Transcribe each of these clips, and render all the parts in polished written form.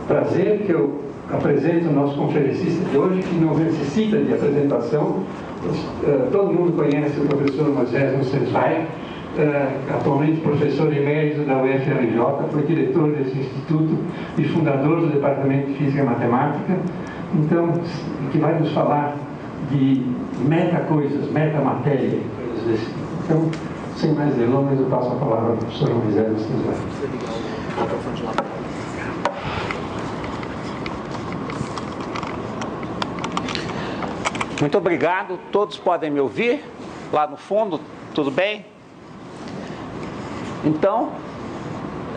prazer que eu apresento o nosso conferencista de hoje, que não necessita de apresentação. Todo mundo conhece o professor Moisés Nussensweig, atualmente professor emérito da UFRJ, foi diretor desse instituto e fundador do Departamento de Física e Matemática, então, que vai nos falar de meta-coisas, meta-matéria, coisas desse tipo. Então, sem mais delongas, eu passo a palavra ao professor Moisés Nussensweig. Muito obrigado, todos podem me ouvir? Lá no fundo, tudo bem? Então,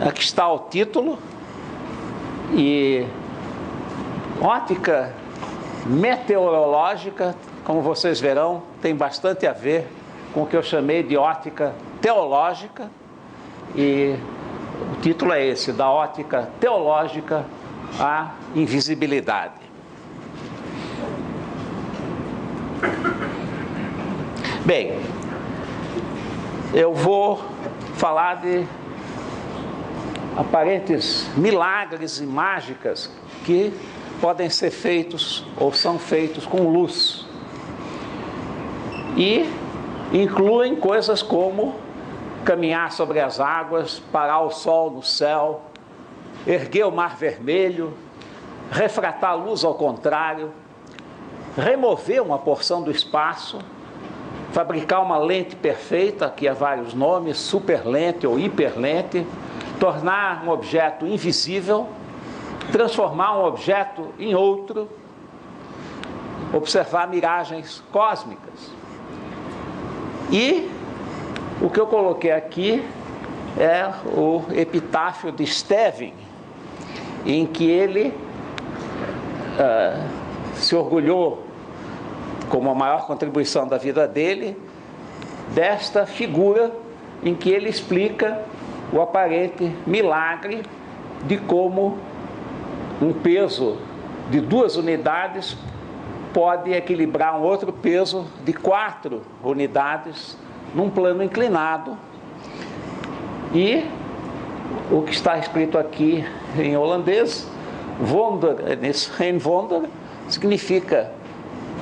aqui está o título, e ótica meteorológica, como vocês verão, tem bastante a ver com o que eu chamei de ótica teológica, e o título é esse, da ótica teológica à invisibilidade. Bem, eu vou falar de aparentes milagres e mágicas que podem ser feitos ou são feitos com luz. E incluem coisas como caminhar sobre as águas, parar o sol no céu, erguer o mar vermelho, refratar a luz ao contrário, remover uma porção do espaço, fabricar uma lente perfeita, que há vários nomes, superlente ou hiperlente, tornar um objeto invisível, transformar um objeto em outro, observar miragens cósmicas. E o que eu coloquei aqui é o epitáfio de Stevin, em que ele se orgulhou, como a maior contribuição da vida dele, desta figura em que ele explica o aparente milagre de como um peso de 2 unidades pode equilibrar um outro peso de 4 unidades num plano inclinado. E o que está escrito aqui em holandês, wonder, geen wonder, significa,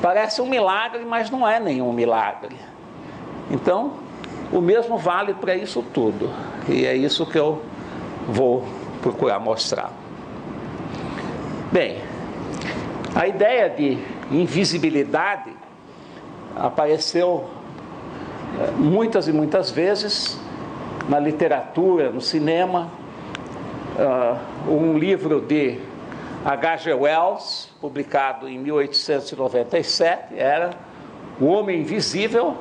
parece um milagre, mas não é nenhum milagre. Então, o mesmo vale para isso tudo. E é isso que eu vou procurar mostrar. Bem, a ideia de invisibilidade apareceu muitas e muitas vezes na literatura, no cinema. Um livro de H.G. Wells, publicado em 1897, era O Homem Invisível,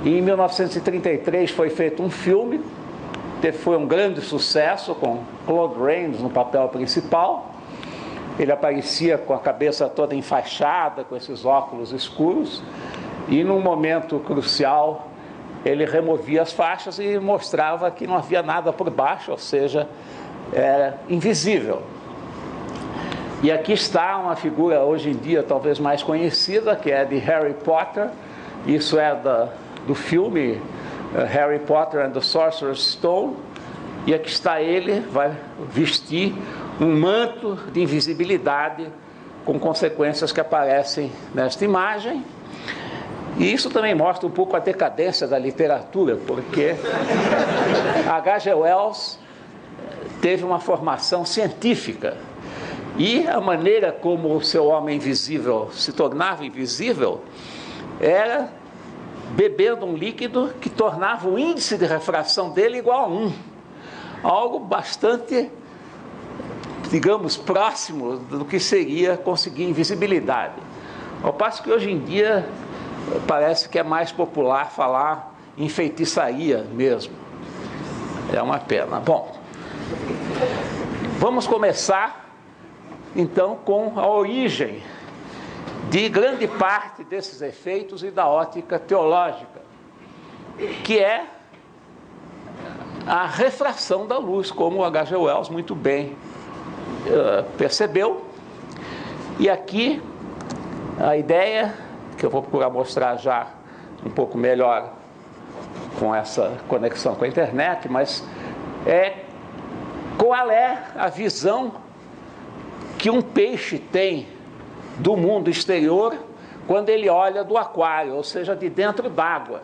e em 1933 foi feito um filme, foi um grande sucesso, com Claude Rains no papel principal. Ele aparecia com a cabeça toda enfaixada, com esses óculos escuros, e num momento crucial ele removia as faixas e mostrava que não havia nada por baixo, ou seja, era invisível. E aqui está uma figura hoje em dia talvez mais conhecida, que é de Harry Potter. Isso é do filme Harry Potter and the Sorcerer's Stone. E aqui está ele, vai vestir um manto de invisibilidade com consequências que aparecem nesta imagem. E isso também mostra um pouco a decadência da literatura, porque H.G. Wells teve uma formação científica. E a maneira como o seu homem invisível se tornava invisível era bebendo um líquido que tornava o índice de refração dele igual a 1. Algo bastante, digamos, próximo do que seria conseguir invisibilidade. Ao passo que hoje em dia parece que é mais popular falar em feitiçaria mesmo. É uma pena. Bom, vamos começar então com a origem de grande parte desses efeitos e da ótica teológica, que é a refração da luz, como o H.G. Wells muito bem percebeu. E aqui a ideia, que eu vou procurar mostrar já um pouco melhor com essa conexão com a internet, mas qual é a visão que um peixe tem do mundo exterior quando ele olha do aquário, ou seja, de dentro d'água.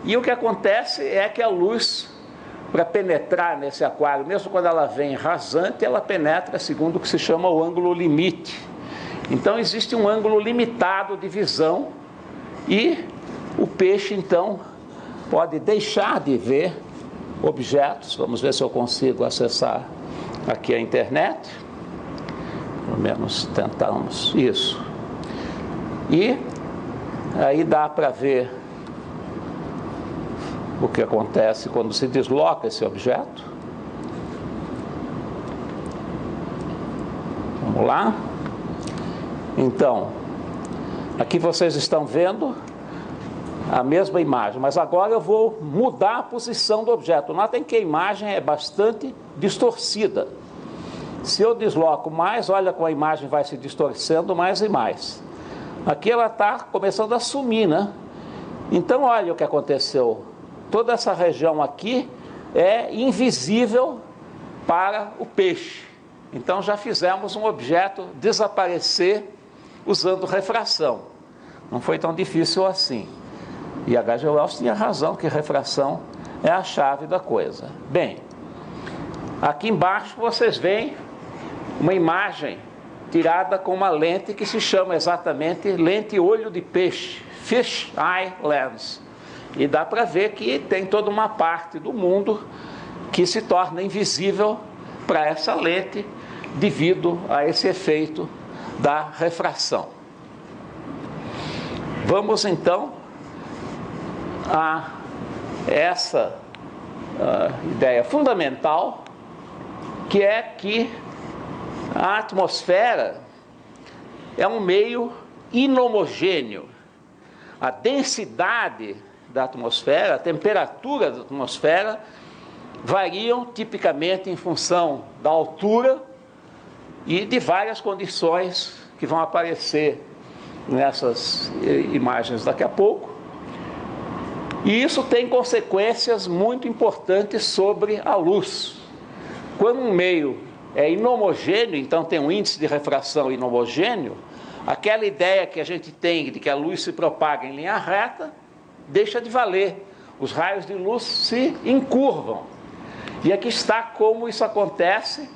E o que acontece é que a luz, para penetrar nesse aquário, mesmo quando ela vem rasante, ela penetra segundo o que se chama o ângulo limite. Então existe um ângulo limitado de visão e o peixe então pode deixar de ver objetos. Vamos ver se eu consigo acessar aqui a internet. Pelo menos tentamos isso. E aí dá para ver o que acontece quando se desloca esse objeto. Vamos lá. Então, aqui vocês estão vendo a mesma imagem, mas agora eu vou mudar a posição do objeto. Notem que a imagem é bastante distorcida. Se eu desloco mais, olha como a imagem vai se distorcendo mais e mais. Aqui ela está começando a sumir, né? Então olha o que aconteceu. Toda essa região aqui é invisível para o peixe. Então já fizemos um objeto desaparecer usando refração. Não foi tão difícil assim. E H.G. Wells tinha razão que refração é a chave da coisa. Bem, aqui embaixo vocês veem uma imagem tirada com uma lente que se chama exatamente lente olho de peixe, Fish Eye Lens. E dá para ver que tem toda uma parte do mundo que se torna invisível para essa lente devido a esse efeito da refração. Vamos então a essa ideia fundamental, que é que a atmosfera é um meio inhomogêneo. A densidade da atmosfera, a temperatura da atmosfera variam tipicamente em função da altura e de várias condições que vão aparecer nessas imagens daqui a pouco. E isso tem consequências muito importantes sobre a luz. Quando um meio é inhomogêneo, então tem um índice de refração inhomogêneo, aquela ideia que a gente tem de que a luz se propaga em linha reta, deixa de valer. Os raios de luz se encurvam. E aqui está como isso acontece,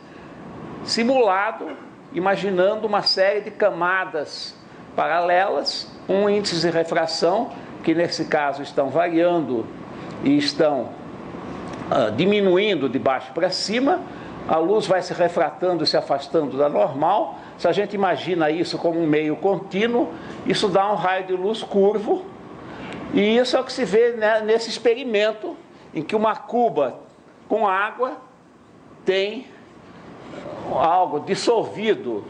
simulado, imaginando uma série de camadas paralelas, um índice de refração, que nesse caso estão variando e estão diminuindo de baixo para cima, a luz vai se refratando e se afastando da normal. Se a gente imagina isso como um meio contínuo, isso dá um raio de luz curvo, e isso é o que se vê, né, nesse experimento, em que uma cuba com água tem algo dissolvido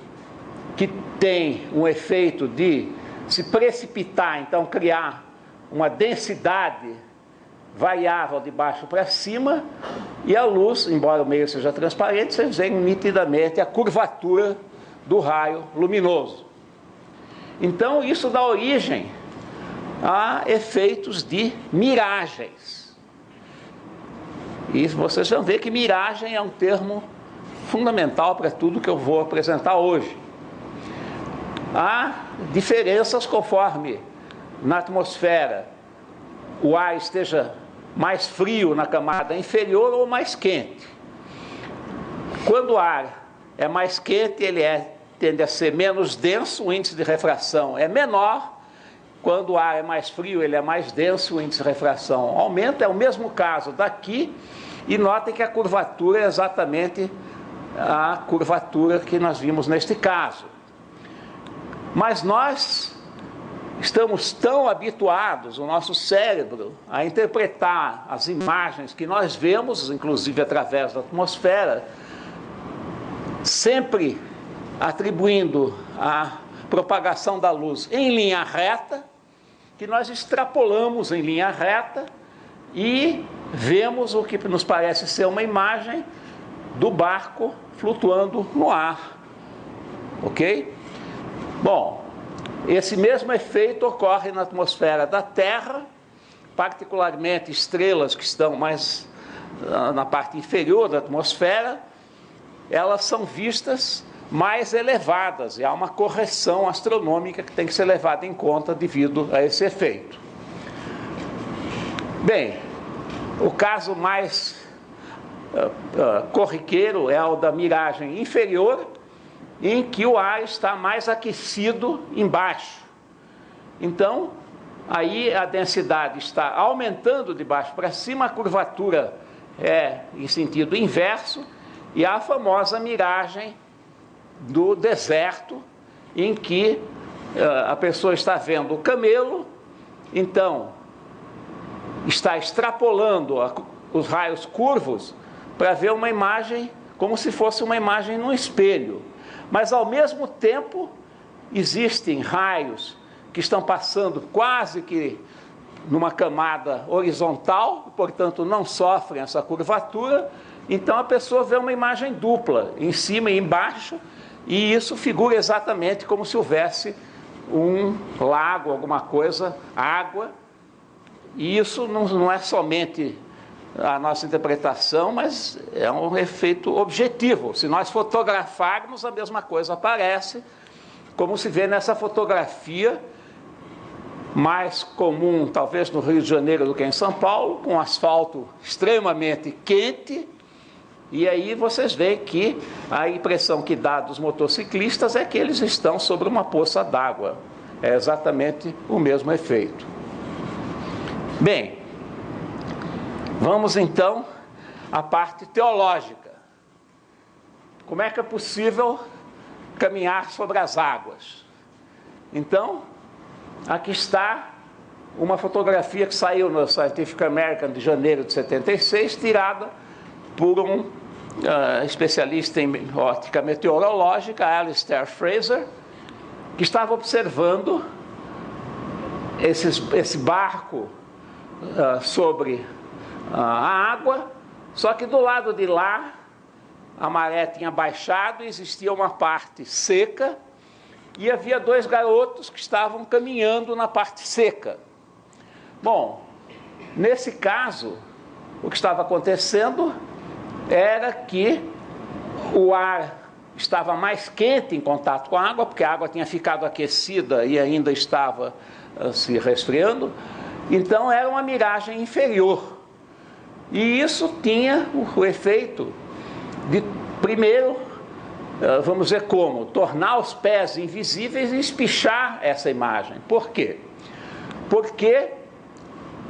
que tem um efeito de se precipitar, então criar uma densidade variável de baixo para cima, e a luz, embora o meio seja transparente, vocês veem nitidamente a curvatura do raio luminoso. Então isso dá origem a efeitos de miragens. E vocês vão ver que miragem é um termo fundamental para tudo que eu vou apresentar hoje. Há diferenças conforme na atmosfera o ar esteja mais frio na camada inferior ou mais quente. Quando o ar é mais quente, ele tende a ser menos denso, o índice de refração é menor. Quando o ar é mais frio, ele é mais denso, o índice de refração aumenta. É o mesmo caso daqui, e notem que a curvatura é exatamente a curvatura que nós vimos neste caso. Mas nós estamos tão habituados, o nosso cérebro, a interpretar as imagens que nós vemos, inclusive através da atmosfera, sempre atribuindo a propagação da luz em linha reta, que nós extrapolamos em linha reta e vemos o que nos parece ser uma imagem do barco flutuando no ar. Ok? Bom, esse mesmo efeito ocorre na atmosfera da Terra, particularmente estrelas que estão mais na parte inferior da atmosfera. Elas são vistas mais elevadas, e há uma correção astronômica que tem que ser levada em conta devido a esse efeito. Bem, o caso mais corriqueiro é o da miragem inferior, em que o ar está mais aquecido embaixo. Então, aí a densidade está aumentando de baixo para cima, a curvatura é em sentido inverso, e há a famosa miragem do deserto, em que a pessoa está vendo o camelo, então está extrapolando os raios curvos para ver uma imagem como se fosse uma imagem num espelho. Mas, ao mesmo tempo, existem raios que estão passando quase que numa camada horizontal, portanto, não sofrem essa curvatura. Então, a pessoa vê uma imagem dupla, em cima e embaixo, e isso figura exatamente como se houvesse um lago, alguma coisa, água. E isso não é somente a nossa interpretação, mas é um efeito objetivo. Se nós fotografarmos, a mesma coisa aparece, como se vê nessa fotografia, mais comum talvez no Rio de Janeiro do que em São Paulo, com asfalto extremamente quente, e aí vocês veem que a impressão que dá dos motociclistas é que eles estão sobre uma poça d'água. É exatamente o mesmo efeito. Bem, vamos então à parte teológica. Como é que é possível caminhar sobre as águas? Então, aqui está uma fotografia que saiu no Scientific American de janeiro de 76, tirada por um especialista em óptica meteorológica, Alistair Fraser, que estava observando esse barco sobre a água, só que do lado de lá a maré tinha baixado e existia uma parte seca, e havia dois garotos que estavam caminhando na parte seca. Bom, nesse caso, o que estava acontecendo era que o ar estava mais quente em contato com a água, porque a água tinha ficado aquecida e ainda estava se resfriando. Então era uma miragem inferior. E isso tinha o efeito de, primeiro, vamos dizer como, tornar os pés invisíveis e espichar essa imagem. Por quê? Porque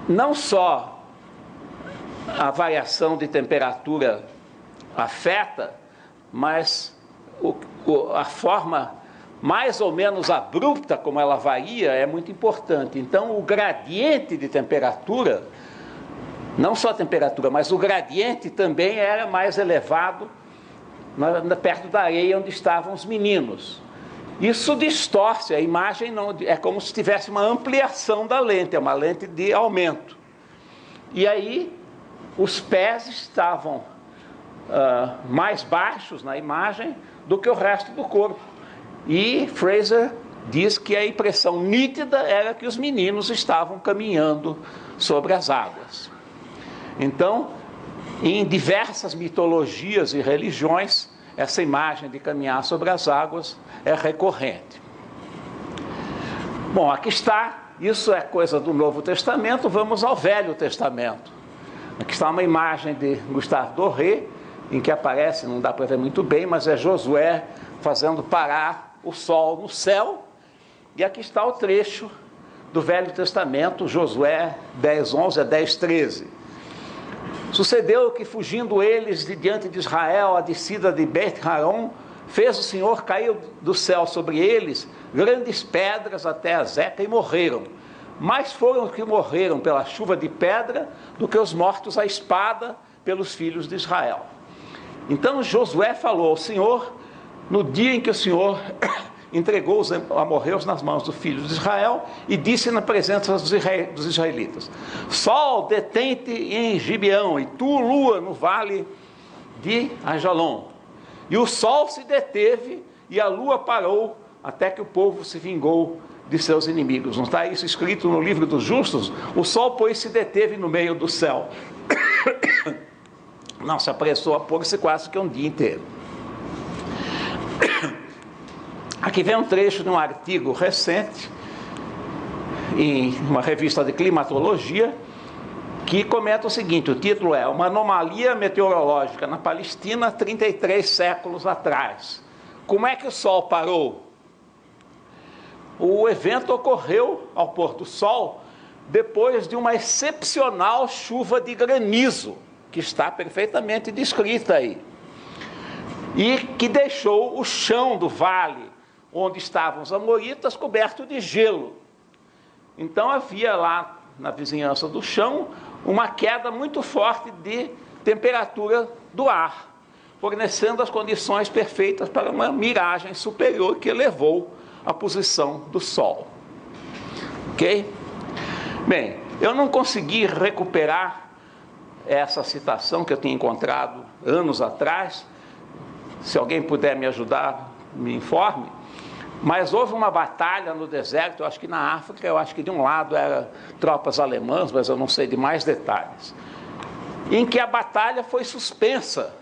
não só a variação de temperatura afeta, mas a forma mais ou menos abrupta como ela varia é muito importante. Então, o gradiente de temperatura, não só a temperatura, mas o gradiente também era mais elevado perto da areia onde estavam os meninos. Isso distorce a imagem, não, é como se tivesse uma ampliação da lente, é uma lente de aumento. E aí, os pés estavam mais baixos na imagem do que o resto do corpo. E Fraser diz que a impressão nítida era que os meninos estavam caminhando sobre as águas. Então, em diversas mitologias e religiões, essa imagem de caminhar sobre as águas é recorrente. Bom, aqui está, isso é coisa do Novo Testamento, vamos ao Velho Testamento. Aqui está uma imagem de Gustave Doré, em que aparece, não dá para ver muito bem, mas é Josué fazendo parar o sol no céu. E aqui está o trecho do Velho Testamento, Josué 10:11 a 10:13. Sucedeu que, fugindo eles de diante de Israel, a descida de Bet-Haron, fez o Senhor cair do céu sobre eles grandes pedras até a Zeca, e morreram. Mais foram os que morreram pela chuva de pedra do que os mortos à espada pelos filhos de Israel. Então Josué falou ao Senhor, no dia em que o Senhor entregou os amorreus nas mãos dos filhos de Israel, e disse na presença dos israelitas: Sol, detente em Gibeão, e tu, lua, no vale de Ajalon. E o sol se deteve e a lua parou, até que o povo se vingou de seus inimigos. Não está isso escrito no livro dos justos? O sol, pois, se deteve no meio do céu. Não se apressou a pôr-se quase que um dia inteiro. Aqui vem um trecho de um artigo recente, em uma revista de climatologia, que comenta o seguinte: o título é Uma anomalia meteorológica na Palestina 33 séculos atrás. Como é que o Sol parou? O evento ocorreu ao pôr do sol depois de uma excepcional chuva de granizo, que está perfeitamente descrita aí, e que deixou o chão do vale onde estavam os amoritas coberto de gelo. Então havia lá na vizinhança do chão uma queda muito forte de temperatura do ar, fornecendo as condições perfeitas para uma miragem superior que elevou a posição do Sol. Ok? Bem, eu não consegui recuperar essa citação que eu tinha encontrado anos atrás. Se alguém puder me ajudar, me informe. Mas houve uma batalha no deserto, eu acho que na África, eu acho que de um lado eram tropas alemãs, mas eu não sei de mais detalhes, em que a batalha foi suspensa,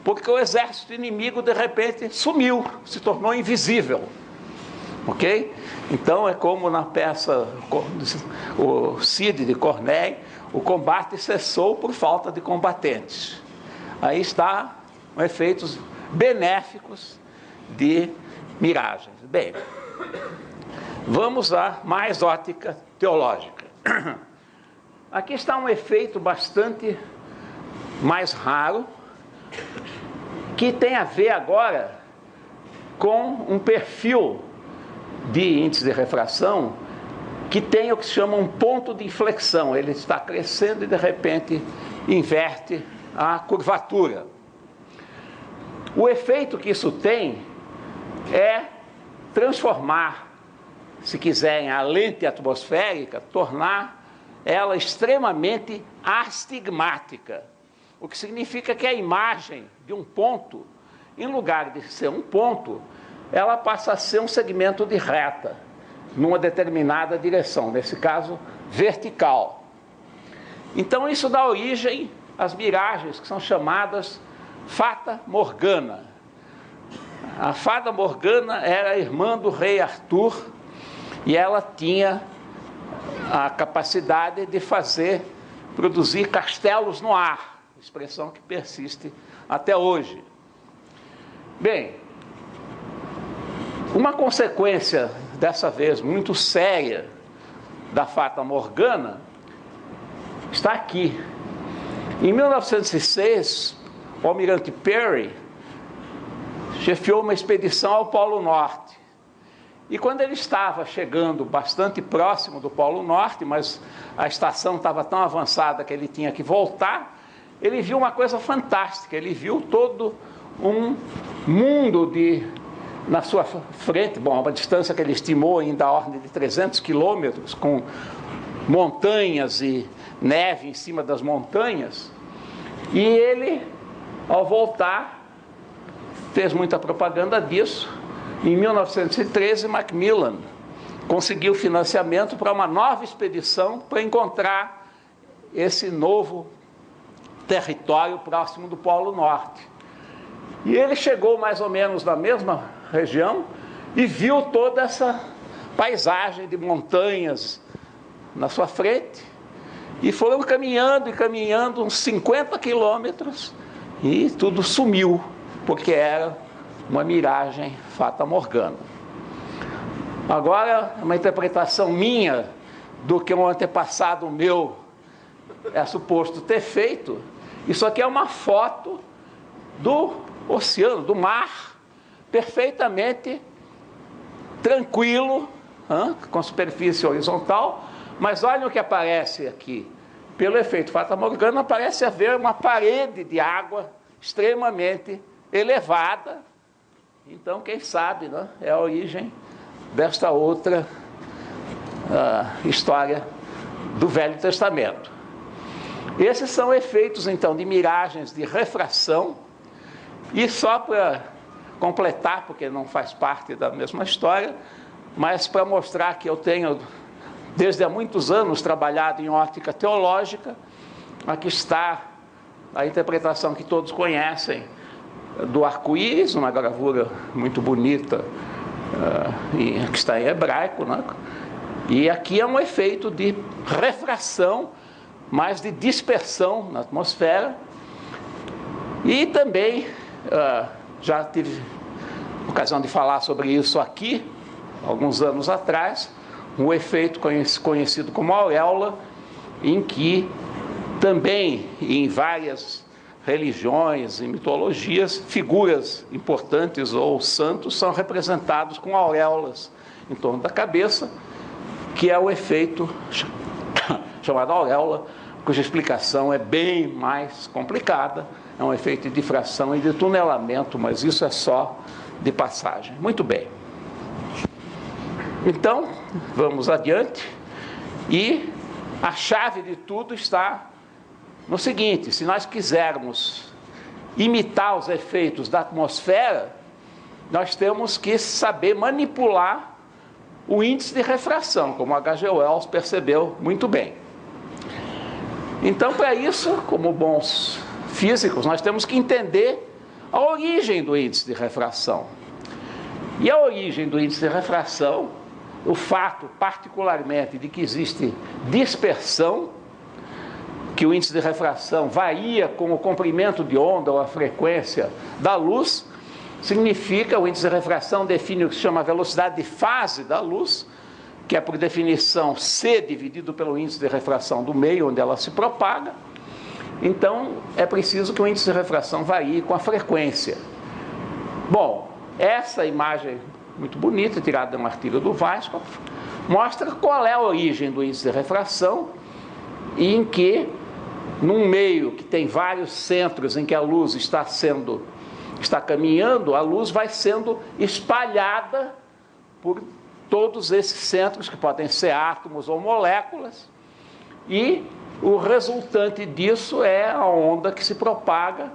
porque o exército inimigo, de repente, sumiu, se tornou invisível. Ok? Então, é como na peça O Cid de Corneille, o combate cessou por falta de combatentes. Aí está efeitos benéficos de miragens. Bem, vamos a mais ótica teológica. Aqui está um efeito bastante mais raro, que tem a ver agora com um perfil de índice de refração que tem o que se chama um ponto de inflexão. Ele está crescendo e de repente inverte a curvatura. O efeito que isso tem é transformar, se quiserem, a lente atmosférica, tornar ela extremamente astigmática, o que significa que a imagem de um ponto, em lugar de ser um ponto, ela passa a ser um segmento de reta, numa determinada direção, nesse caso, vertical. Então, isso dá origem às miragens que são chamadas Fata Morgana. A Fata Morgana era a irmã do rei Arthur, e ela tinha a capacidade de produzir castelos no ar, expressão que persiste até hoje. Bem, uma consequência, dessa vez, muito séria da Fata Morgana está aqui. Em 1906, o almirante Peary chefiou uma expedição ao Polo Norte. E quando ele estava chegando bastante próximo do Polo Norte, mas a estação estava tão avançada que ele tinha que voltar, ele viu uma coisa fantástica. Ele viu todo um mundo na sua frente, bom, uma distância que ele estimou ainda a ordem de 300 quilômetros, com montanhas e neve em cima das montanhas. E ele, ao voltar, fez muita propaganda disso. Em 1913, Macmillan conseguiu financiamento para uma nova expedição para encontrar esse novo território próximo do Polo Norte. E ele chegou mais ou menos na mesma região e viu toda essa paisagem de montanhas na sua frente, e foram caminhando e caminhando uns 50 quilômetros e tudo sumiu, porque era uma miragem Fata Morgana. Agora, uma interpretação minha do que um antepassado meu é suposto ter feito. Isso aqui é uma foto do oceano, do mar, perfeitamente tranquilo, com superfície horizontal, mas olha o que aparece aqui. Pelo efeito Fata Morgana, parece haver uma parede de água extremamente elevada. Então, quem sabe, né, é a origem desta outra história do Velho Testamento. Esses são efeitos, então, de miragens de refração. E só para completar, porque não faz parte da mesma história, mas para mostrar que eu tenho, desde há muitos anos, trabalhado em ótica teológica, aqui está a interpretação que todos conhecem do arco-íris, uma gravura muito bonita, que está em hebraico, né? E aqui é um efeito de refração, mas de dispersão na atmosfera. E também, já tive ocasião de falar sobre isso aqui, alguns anos atrás, um efeito conhecido como auréola, em que também em várias religiões e mitologias, figuras importantes ou santos são representados com auréolas em torno da cabeça, que é o efeito chamado auréola, cuja explicação é bem mais complicada, é um efeito de difração e de tunelamento, mas isso é só de passagem. Muito bem. Então, vamos adiante, e a chave de tudo está no seguinte: se nós quisermos imitar os efeitos da atmosfera, nós temos que saber manipular o índice de refração, como H.G. Wells percebeu muito bem. Então, para isso, como bons físicos, nós temos que entender a origem do índice de refração. E a origem do índice de refração, o fato particularmente de que existe dispersão, que o índice de refração varia com o comprimento de onda ou a frequência da luz, significa, o índice de refração define o que se chama a velocidade de fase da luz, que é por definição c dividido pelo índice de refração do meio onde ela se propaga. Então, é preciso que o índice de refração varie com a frequência. Bom, essa imagem muito bonita, tirada de um artigo do Weisskopf, mostra qual é a origem do índice de refração, e em que, num meio que tem vários centros em que a luz está caminhando, a luz vai sendo espalhada por todos esses centros, que podem ser átomos ou moléculas, e o resultante disso é a onda que se propaga,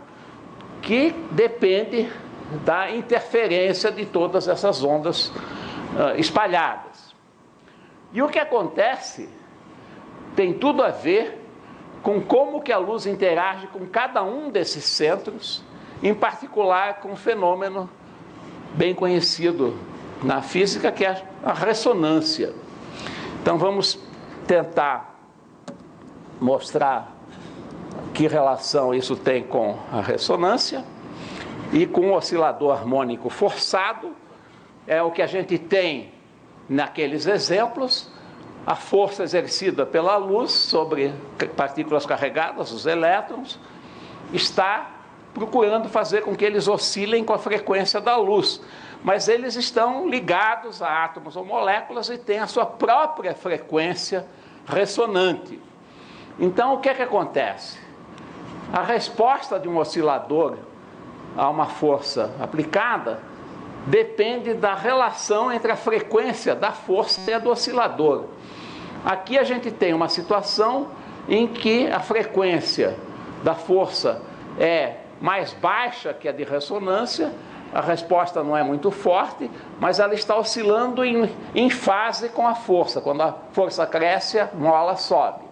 que depende da interferência de todas essas ondas espalhadas. E o que acontece tem tudo a ver com como que a luz interage com cada um desses centros, em particular com um fenômeno bem conhecido na física, que é a ressonância. Então vamos tentar mostrar que relação isso tem com a ressonância e com o oscilador harmônico forçado. É o que a gente tem naqueles exemplos, a força exercida pela luz sobre partículas carregadas, os elétrons, está procurando fazer com que eles oscilem com a frequência da luz. Mas eles estão ligados a átomos ou moléculas e têm a sua própria frequência ressonante. Então, o que é que acontece? A resposta de um oscilador a uma força aplicada depende da relação entre a frequência da força e a do oscilador. Aqui a gente tem uma situação em que a frequência da força é mais baixa que a de ressonância, a resposta não é muito forte, mas ela está oscilando em fase com a força. Quando a força cresce, a mola sobe.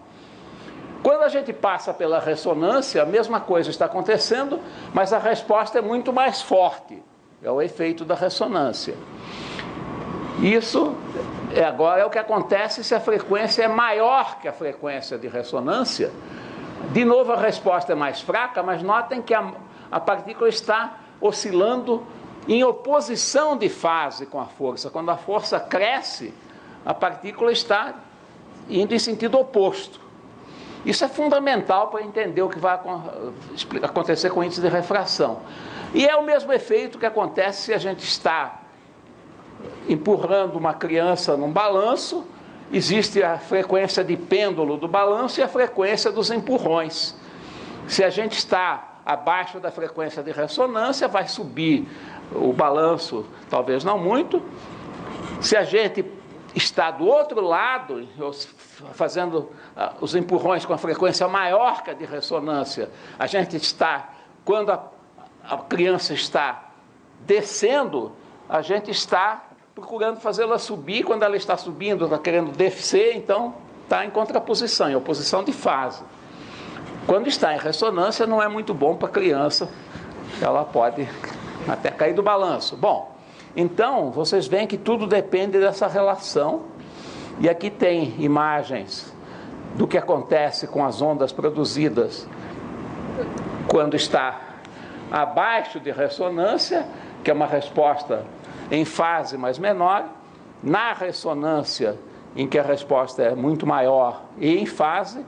Quando a gente passa pela ressonância, a mesma coisa está acontecendo, mas a resposta é muito mais forte. É o efeito da ressonância. Isso agora é o que acontece se a frequência é maior que a frequência de ressonância. De novo, a resposta é mais fraca, mas notem que a partícula está oscilando em oposição de fase com a força. Quando a força cresce, a partícula está indo em sentido oposto. Isso é fundamental para entender o que vai acontecer com o índice de refração. E é o mesmo efeito que acontece se a gente está empurrando uma criança num balanço. Existe a frequência de pêndulo do balanço e a frequência dos empurrões. Se a gente está abaixo da frequência de ressonância, vai subir o balanço, talvez não muito. Se a gente está do outro lado, fazendo os empurrões com a frequência maior que a de ressonância, a gente está, quando a criança está descendo, a gente está procurando fazê-la subir. Quando ela está subindo, está querendo descer, então está em contraposição, em oposição de fase. Quando está em ressonância, não é muito bom para a criança ela pode até cair do balanço. Bom, então vocês veem que tudo depende dessa relação. E aqui tem imagens do que acontece com as ondas produzidas quando está abaixo de ressonância, que é uma resposta em fase mais menor, na ressonância, em que a resposta é muito maior e em fase,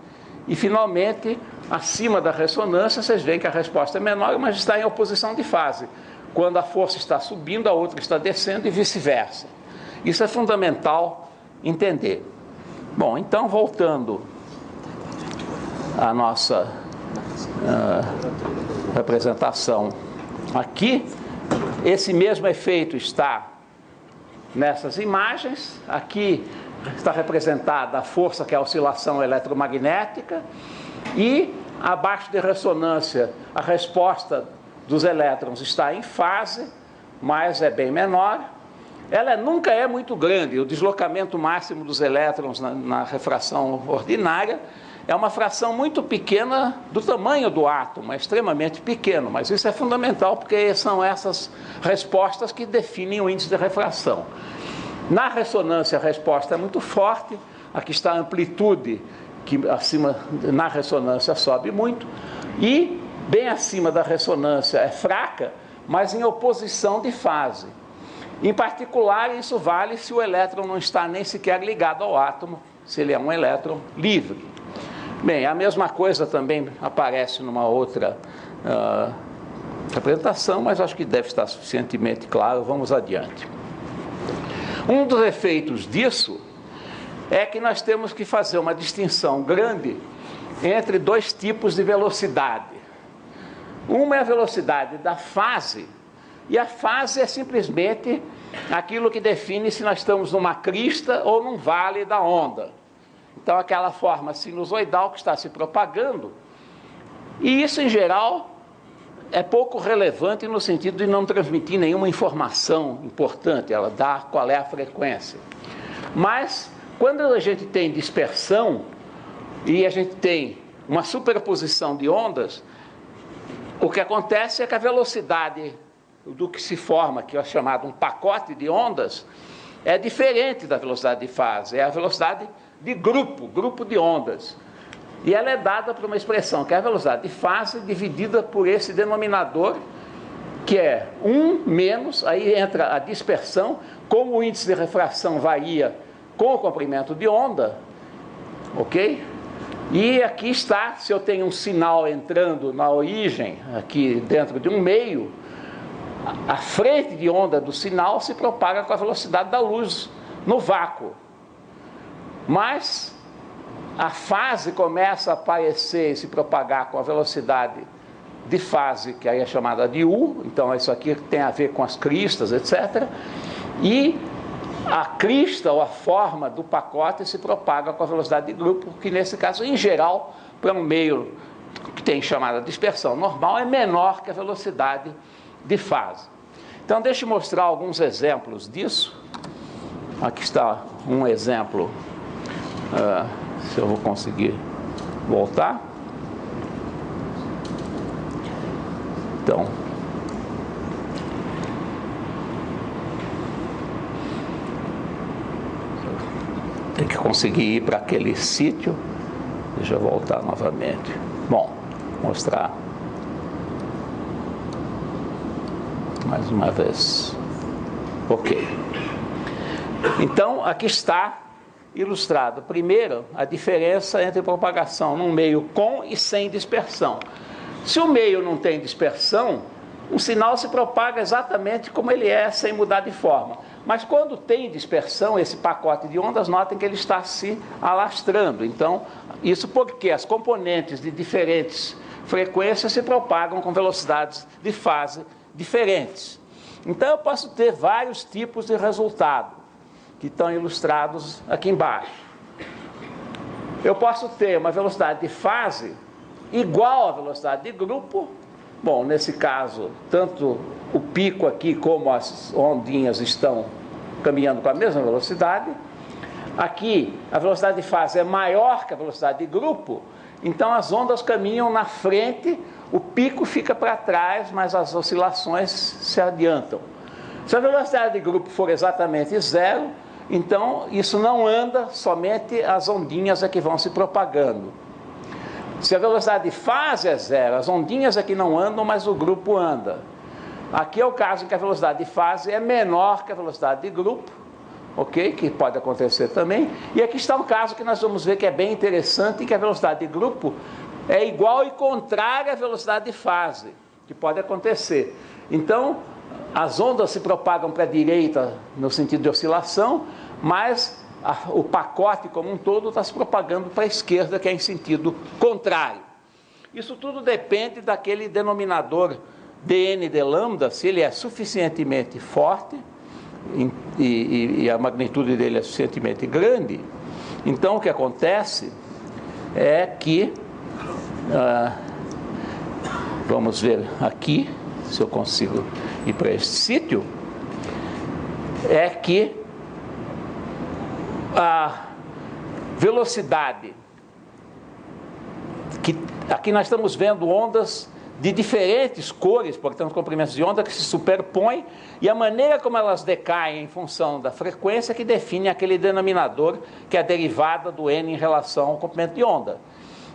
e finalmente, acima da ressonância, vocês veem que a resposta é menor, mas está em oposição de fase. Quando a força está subindo, a outra está descendo e vice-versa. Isso é fundamental entender. Bom, então, voltando à nossa representação aqui, esse mesmo efeito está nessas imagens. Aqui está representada a força, que é a oscilação eletromagnética, e abaixo de ressonância a resposta dos elétrons está em fase, mas é bem menor. Ela nunca é muito grande. O deslocamento máximo dos elétrons na refração ordinária é uma fração muito pequena do tamanho do átomo, é extremamente pequeno, mas isso é fundamental porque são essas respostas que definem o índice de refração. Na ressonância a resposta é muito forte, aqui está a amplitude, que acima, na ressonância sobe muito, e bem acima da ressonância é fraca, mas em oposição de fase. Em particular, isso vale se o elétron não está nem sequer ligado ao átomo, se ele é um elétron livre. Bem, a mesma coisa também aparece numa outra representação, mas acho que deve estar suficientemente claro. Vamos adiante. Um dos efeitos disso é que nós temos que fazer uma distinção grande entre dois tipos de velocidade. Uma é a velocidade da fase, e a fase é simplesmente aquilo que define se nós estamos numa crista ou num vale da onda. Então, aquela forma sinusoidal que está se propagando, e isso, em geral, é pouco relevante no sentido de não transmitir nenhuma informação importante, ela dá qual é a frequência. Mas, quando a gente tem dispersão e a gente tem uma superposição de ondas, o que acontece é que a velocidade do que se forma, que é chamado um pacote de ondas, é diferente da velocidade de fase, é a velocidade de grupo de ondas. E ela é dada por uma expressão, que é a velocidade de fase dividida por esse denominador, que é 1 menos, aí entra a dispersão, como o índice de refração varia com o comprimento de onda, ok? E aqui está, se eu tenho um sinal entrando na origem, aqui dentro de um meio, a frente de onda do sinal se propaga com a velocidade da luz no vácuo. Mas a fase começa a aparecer e se propagar com a velocidade de fase, que aí é chamada de U, então isso aqui tem a ver com as cristas, etc. E a crista ou a forma do pacote se propaga com a velocidade de grupo, que nesse caso, em geral, para um meio que tem chamada dispersão normal, é menor que a velocidade de fase. Então, deixa eu mostrar alguns exemplos disso. Aqui está um exemplo, se eu vou conseguir voltar. Então, tem que conseguir ir para aquele sítio. Deixa eu voltar novamente. Bom, mostrar mais uma vez. Ok. Então, aqui está ilustrado, primeiro, a diferença entre propagação num meio com e sem dispersão. Se o meio não tem dispersão, um sinal se propaga exatamente como ele é, sem mudar de forma. Mas quando tem dispersão, esse pacote de ondas, notem que ele está se alastrando. Então, isso porque as componentes de diferentes frequências se propagam com velocidades de fase diferentes. Então, eu posso ter vários tipos de resultado, que estão ilustrados aqui embaixo. Eu posso ter uma velocidade de fase igual à velocidade de grupo. Bom, nesse caso, tanto o pico aqui como as ondinhas estão caminhando com a mesma velocidade. Aqui, a velocidade de fase é maior que a velocidade de grupo, então as ondas caminham na frente o pico fica para trás, mas as oscilações se adiantam. Se a velocidade de grupo for exatamente zero, então isso não anda, somente as ondinhas é que vão se propagando. Se a velocidade de fase é zero, as ondinhas é que não andam, mas o grupo anda. Aqui é o caso em que a velocidade de fase é menor que a velocidade de grupo, ok? Que pode acontecer também. E aqui está um caso que nós vamos ver que é bem interessante, que a velocidade de grupo é igual e contrária à velocidade de fase, que pode acontecer. Então, as ondas se propagam para a direita no sentido de oscilação, mas o pacote como um todo está se propagando para a esquerda, que é em sentido contrário. Isso tudo depende daquele denominador dn de lambda, se ele é suficientemente forte e a magnitude dele é suficientemente grande. Então o que acontece é que, vamos ver aqui, se eu consigo ir para este sítio, é que a velocidade, que aqui nós estamos vendo ondas de diferentes cores, portanto comprimentos de onda que se superpõem, e a maneira como elas decaem em função da frequência que define aquele denominador, que é a derivada do n em relação ao comprimento de onda.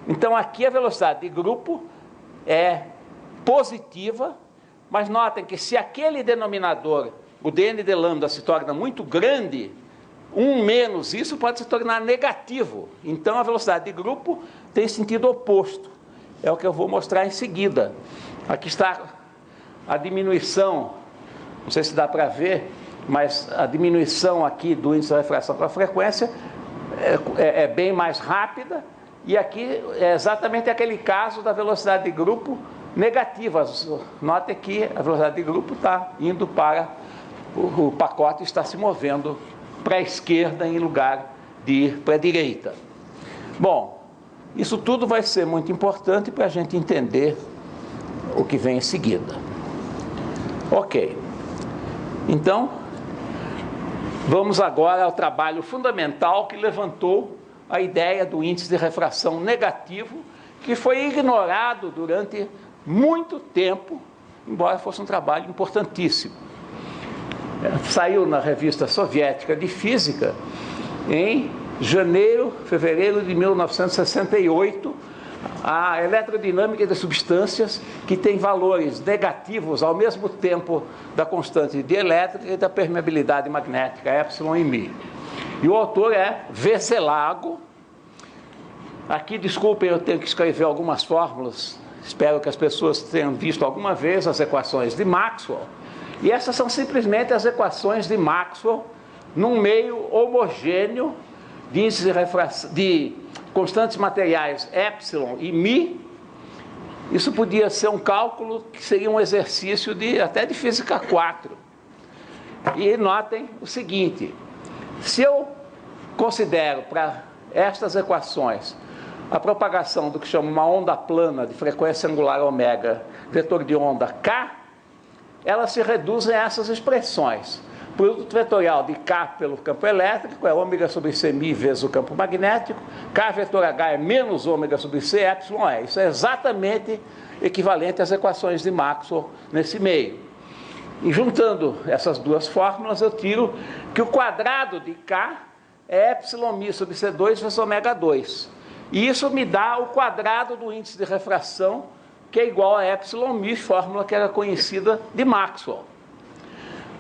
Então aqui a velocidade de grupo é positiva, mas notem que se aquele denominador, o dn de lambda, se torna muito grande, 1 menos isso pode se tornar negativo. Então a velocidade de grupo tem sentido oposto. É o que eu vou mostrar em seguida. Aqui está a diminuição, não sei se dá para ver, mas a diminuição aqui do índice de refração com a frequência é bem mais rápida, e aqui é exatamente aquele caso da velocidade de grupo negativa. Note que a velocidade de grupo está indo para, o pacote está se movendo para a esquerda em lugar de ir para a direita. Bom, isso tudo vai ser muito importante para a gente entender o que vem em seguida. Ok. Então, vamos agora ao trabalho fundamental que levantou a ideia do índice de refração negativo, que foi ignorado durante muito tempo, embora fosse um trabalho importantíssimo. Saiu na revista soviética de física em fevereiro de 1968, a eletrodinâmica de substâncias que tem valores negativos ao mesmo tempo da constante dielétrica e da permeabilidade magnética, epsilon e μ. E o autor é Veselago. Aqui, desculpem, eu tenho que escrever algumas fórmulas, espero que as pessoas tenham visto alguma vez as equações de Maxwell, e essas são simplesmente as equações de Maxwell num meio homogêneo de índices de refração, de constantes materiais epsilon e μ. Isso podia ser um cálculo que seria um exercício até de física 4. E notem o seguinte: se eu considero para estas equações a propagação do que chama uma onda plana de frequência angular ômega, vetor de onda k, elas se reduzem a essas expressões. Produto vetorial de K pelo campo elétrico é ômega sobre C μ vezes o campo magnético, K vetor H é menos ômega sobre C epsilon é. Isso é exatamente equivalente às equações de Maxwell nesse meio. E juntando essas duas fórmulas, eu tiro que o quadrado de K é epsilon μ sobre C2 vezes ômega 2. E isso me dá o quadrado do índice de refração, que é igual a epsilon μ, fórmula que era conhecida de Maxwell.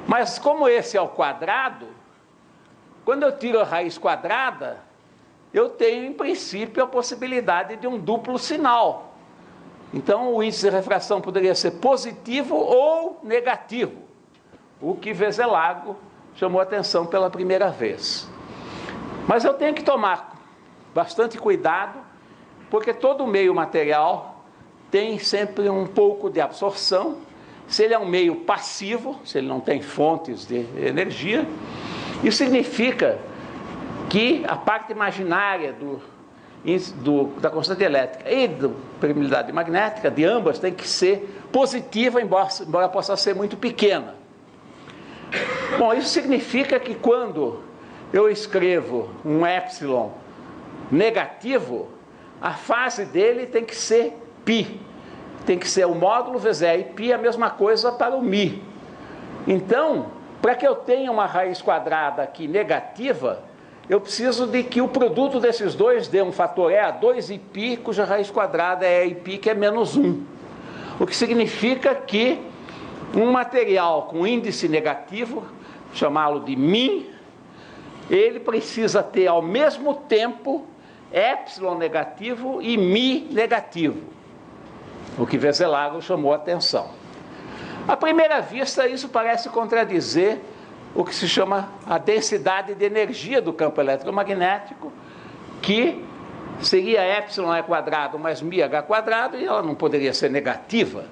Mas como esse é o quadrado, quando eu tiro a raiz quadrada, eu tenho, em princípio, a possibilidade de um duplo sinal. Então, o índice de refração poderia ser positivo ou negativo, o que Veselago chamou a atenção pela primeira vez. Mas eu tenho que tomar bastante cuidado, porque todo meio material tem sempre um pouco de absorção. Se ele é um meio passivo, se ele não tem fontes de energia, isso significa que a parte imaginária da constante elétrica e da permeabilidade magnética, de ambas, tem que ser positiva, embora possa ser muito pequena. Bom, isso significa que quando eu escrevo um epsilon negativo, a fase dele tem que ser π. tem que ser o módulo vezes E e π, a mesma coisa para o μ. Então, para que eu tenha uma raiz quadrada aqui negativa, eu preciso de que o produto desses dois dê um fator E a 2 e π, cuja raiz quadrada é E e π, que é menos 1. O que significa que um material com índice negativo, chamá-lo de μ, ele precisa ter ao mesmo tempo epsilon negativo e μ negativo, o que Veselago chamou a atenção. À primeira vista, isso parece contradizer o que se chama a densidade de energia do campo eletromagnético, que seria epsilon E quadrado mais μh quadrado, e ela não poderia ser negativa.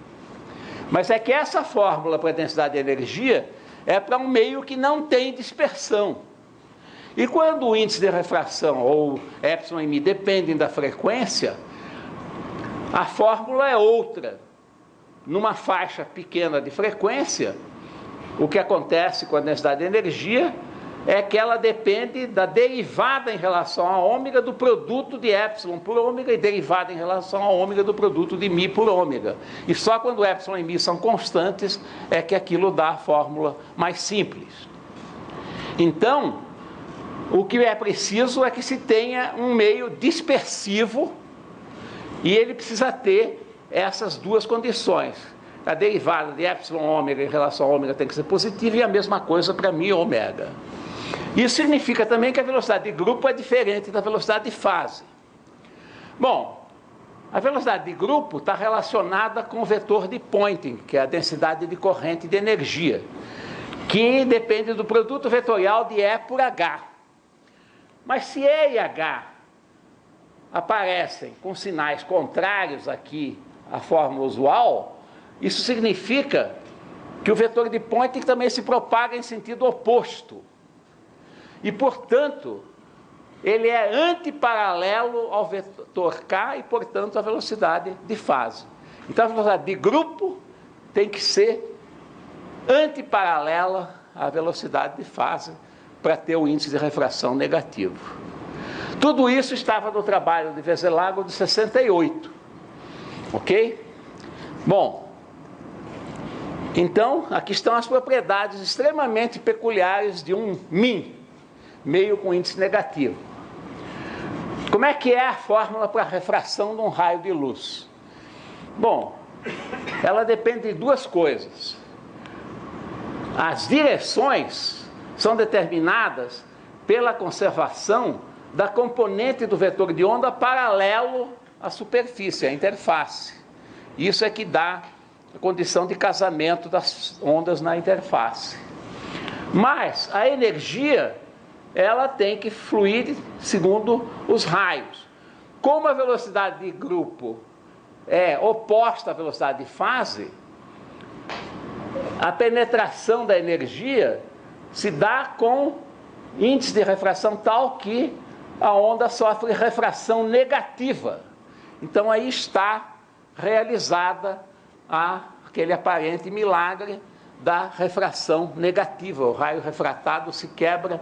Mas é que essa fórmula para a densidade de energia é para um meio que não tem dispersão. E quando o índice de refração ou epsilon e μ dependem da frequência, a fórmula é outra. Numa faixa pequena de frequência, o que acontece com a densidade de energia é que ela depende da derivada em relação a ômega do produto de epsilon por ômega e derivada em relação a ômega do produto de μ por ômega. E só quando epsilon e μ são constantes é que aquilo dá a fórmula mais simples. Então, o que é preciso é que se tenha um meio dispersivo e ele precisa ter essas duas condições. A derivada de epsilon ômega em relação a ômega tem que ser positiva e a mesma coisa para μ ômega. Isso significa também que a velocidade de grupo é diferente da velocidade de fase. Bom, a velocidade de grupo está relacionada com o vetor de Poynting, que é a densidade de corrente de energia, que depende do produto vetorial de E por H. Mas se E e H aparecem com sinais contrários aqui à fórmula usual, isso significa que o vetor de Poynting também se propaga em sentido oposto. E, portanto, ele é antiparalelo ao vetor K e, portanto, à velocidade de fase. Então, a velocidade de grupo tem que ser antiparalela à velocidade de fase para ter o índice de refração negativo. Tudo isso estava no trabalho de Veselago de 68. Ok? Bom, então, aqui estão as propriedades extremamente peculiares de um μ, meio com índice negativo. Como é que é a fórmula para a refração de um raio de luz? Bom, ela depende de duas coisas. As direções são determinadas pela conservação da componente do vetor de onda paralelo à superfície, à interface. Isso é que dá a condição de casamento das ondas na interface. Mas a energia, ela tem que fluir segundo os raios. Como a velocidade de grupo é oposta à velocidade de fase, a penetração da energia se dá com índice de refração tal que a onda sofre refração negativa. Então aí está realizada aquele aparente milagre da refração negativa. O raio refratado se quebra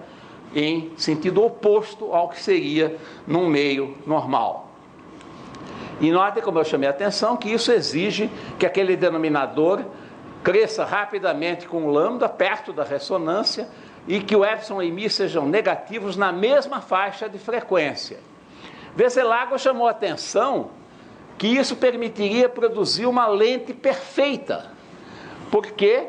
em sentido oposto ao que seria num meio normal. E notem como eu chamei a atenção que isso exige que aquele denominador cresça rapidamente com o lambda perto da ressonância e que o epsilon e μ sejam negativos na mesma faixa de frequência. Veselago chamou a atenção que isso permitiria produzir uma lente perfeita, porque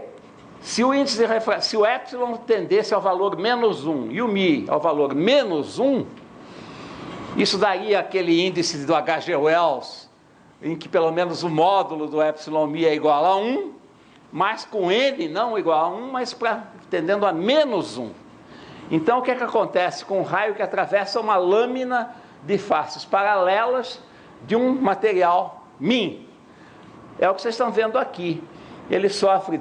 se o índice de refração, se o epsilon tendesse ao valor menos 1 e o μ ao valor menos 1, isso daria aquele índice do H.G. Wells, em que pelo menos o módulo do epsilon μ é igual a 1, mas com n não igual a 1, mas tendendo a menos 1. Então, o que é que acontece com um raio que atravessa uma lâmina de faces paralelas de um material μ? É o que vocês estão vendo aqui. Ele sofre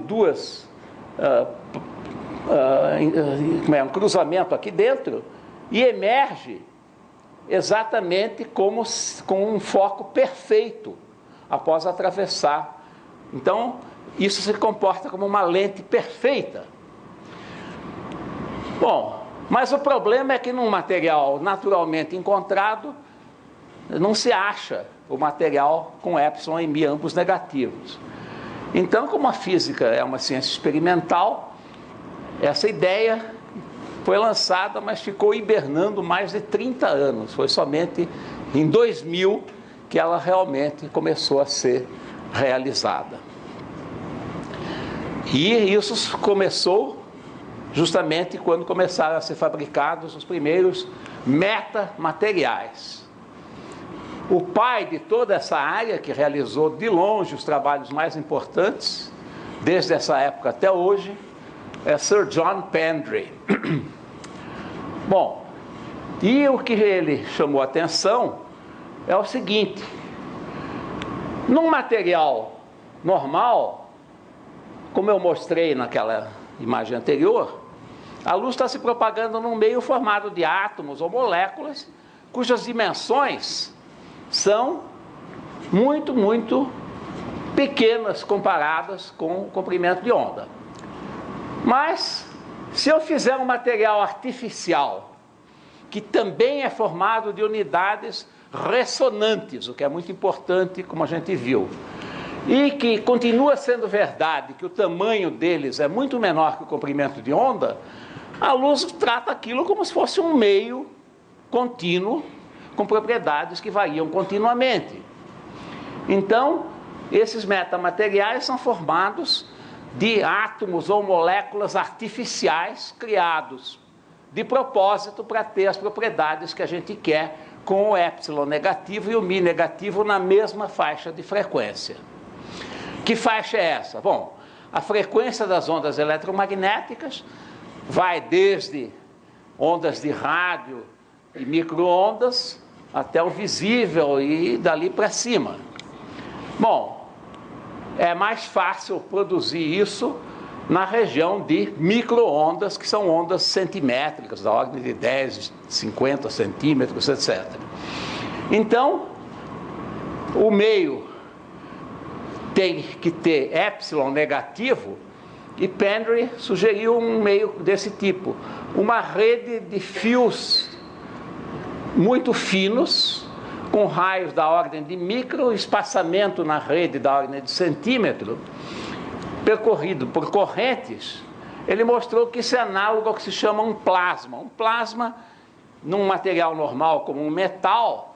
um cruzamento aqui dentro e emerge exatamente como com um foco perfeito após atravessar. Então, isso se comporta como uma lente perfeita. Bom, mas o problema é que num material naturalmente encontrado, não se acha o material com epsilon e mi ambos negativos. Então, como a física é uma ciência experimental, essa ideia foi lançada, mas ficou hibernando mais de 30 anos. Foi somente em 2000 que ela realmente começou a ser realizada. E isso começou justamente quando começaram a ser fabricados os primeiros metamateriais. O pai de toda essa área, que realizou de longe os trabalhos mais importantes, desde essa época até hoje, é Sir John Pendry. Bom, e o que ele chamou a atenção é o seguinte: num material normal, como eu mostrei naquela imagem anterior, a luz está se propagando num meio formado de átomos ou moléculas cujas dimensões são muito, muito pequenas comparadas com o comprimento de onda. Mas, se eu fizer um material artificial, que também é formado de unidades ressonantes, o que é muito importante, como a gente viu, e que continua sendo verdade que o tamanho deles é muito menor que o comprimento de onda, a luz trata aquilo como se fosse um meio contínuo, com propriedades que variam continuamente. Então, esses metamateriais são formados de átomos ou moléculas artificiais criados de propósito para ter as propriedades que a gente quer, com o epsilon negativo e o mi negativo na mesma faixa de frequência. Que faixa é essa? Bom, a frequência das ondas eletromagnéticas vai desde ondas de rádio e micro-ondas até o visível e dali para cima. Bom, é mais fácil produzir isso na região de micro-ondas, que são ondas centimétricas, da ordem de 10, 50 centímetros, etc. Então, o meio tem que ter epsilon negativo, e Pendry sugeriu um meio desse tipo, uma rede de fios muito finos, com raios da ordem de micro, espaçamento na rede da ordem de centímetro, percorrido por correntes. Ele mostrou que isso é análogo ao que se chama um plasma. Um plasma, num material normal como um metal,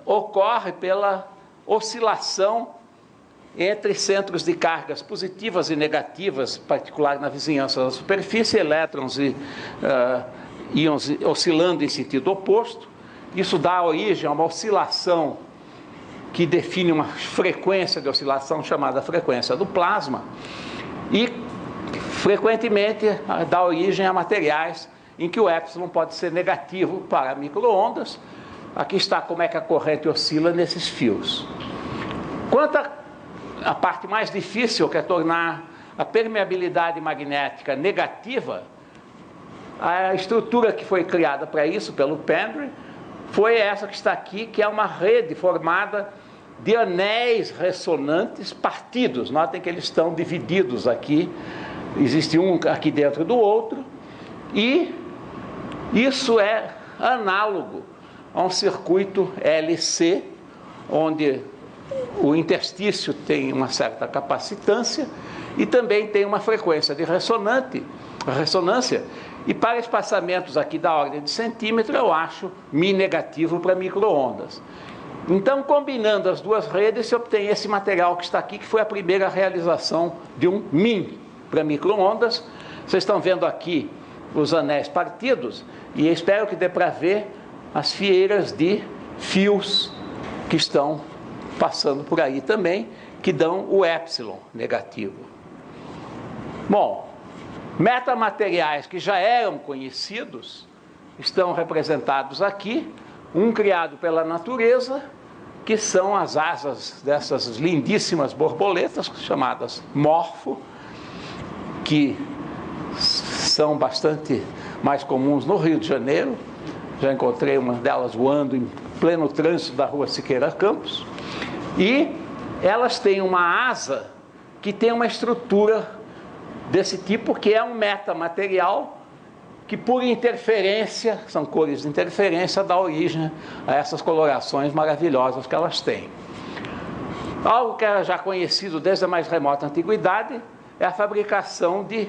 ocorre pela oscilação entre centros de cargas positivas e negativas, em particular na vizinhança da superfície, elétrons e íons oscilando em sentido oposto. Isso dá origem a uma oscilação que define uma frequência de oscilação chamada frequência do plasma, e frequentemente dá origem a materiais em que o epsilon pode ser negativo para micro-ondas. Aqui está como é que a corrente oscila nesses fios. Quanto à parte mais difícil, que é tornar a permeabilidade magnética negativa, a estrutura que foi criada para isso pelo Pendry foi essa que está aqui, que é uma rede formada de anéis ressonantes partidos. Notem que eles estão divididos aqui, existe um aqui dentro do outro, e isso é análogo a um circuito LC, onde o interstício tem uma certa capacitância e também tem uma frequência de ressonância, e para espaçamentos aqui da ordem de centímetro eu acho mi negativo para micro-ondas. Então, combinando as duas redes, se obtém esse material que está aqui, que foi a primeira realização de um min para micro-ondas. Vocês estão vendo aqui os anéis partidos, e eu espero que dê para ver as fieiras de fios que estão passando por aí também, que dão o epsilon negativo. Bom, metamateriais que já eram conhecidos estão representados aqui, um criado pela natureza, que são as asas dessas lindíssimas borboletas, chamadas morfo, que são bastante mais comuns no Rio de Janeiro. Já encontrei uma delas voando em pleno trânsito da rua Siqueira Campos. E elas têm uma asa que tem uma estrutura desse tipo, que é um metamaterial que por interferência, são cores de interferência, dá origem a essas colorações maravilhosas que elas têm. Algo que era já conhecido desde a mais remota antiguidade é a fabricação de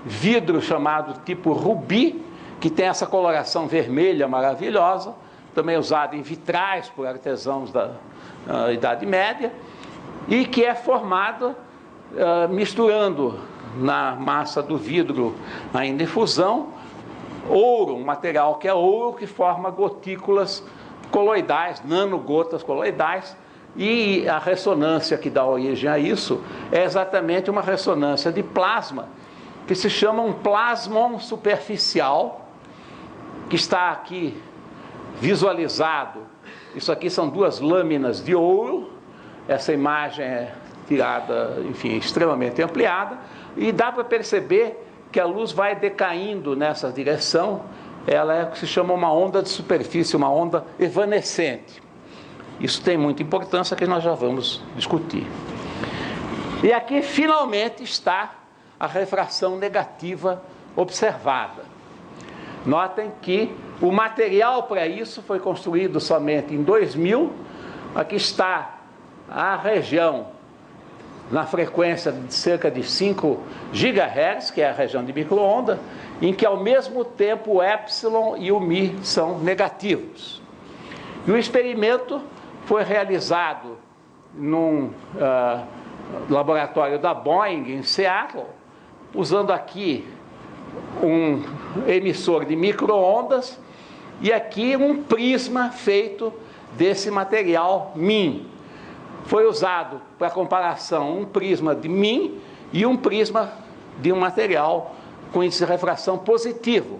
vidro chamado tipo rubi, que tem essa coloração vermelha maravilhosa, também usado em vitrais por artesãos da Idade Média, e que é formado misturando na massa do vidro ainda em fusão ouro, um material que é ouro, que forma gotículas coloidais, nanogotas coloidais, e a ressonância que dá origem a isso é exatamente uma ressonância de plasma, que se chama um plasmon superficial, que está aqui visualizado. Isso aqui são duas lâminas de ouro, essa imagem é tirada, enfim, extremamente ampliada, e dá para perceber que a luz vai decaindo nessa direção. Ela é o que se chama uma onda de superfície, uma onda evanescente. Isso tem muita importância, que nós já vamos discutir. E aqui finalmente está a refração negativa observada. Notem que o material para isso foi construído somente em 2000. Aqui está a região na frequência de cerca de 5 GHz, que é a região de micro-onda, em que ao mesmo tempo o epsilon e o mi são negativos. E o experimento foi realizado num laboratório da Boeing em Seattle, usando aqui um emissor de micro-ondas e aqui um prisma feito desse material MIM. Foi usado para comparação um prisma de MIM e um prisma de um material com índice de refração positivo.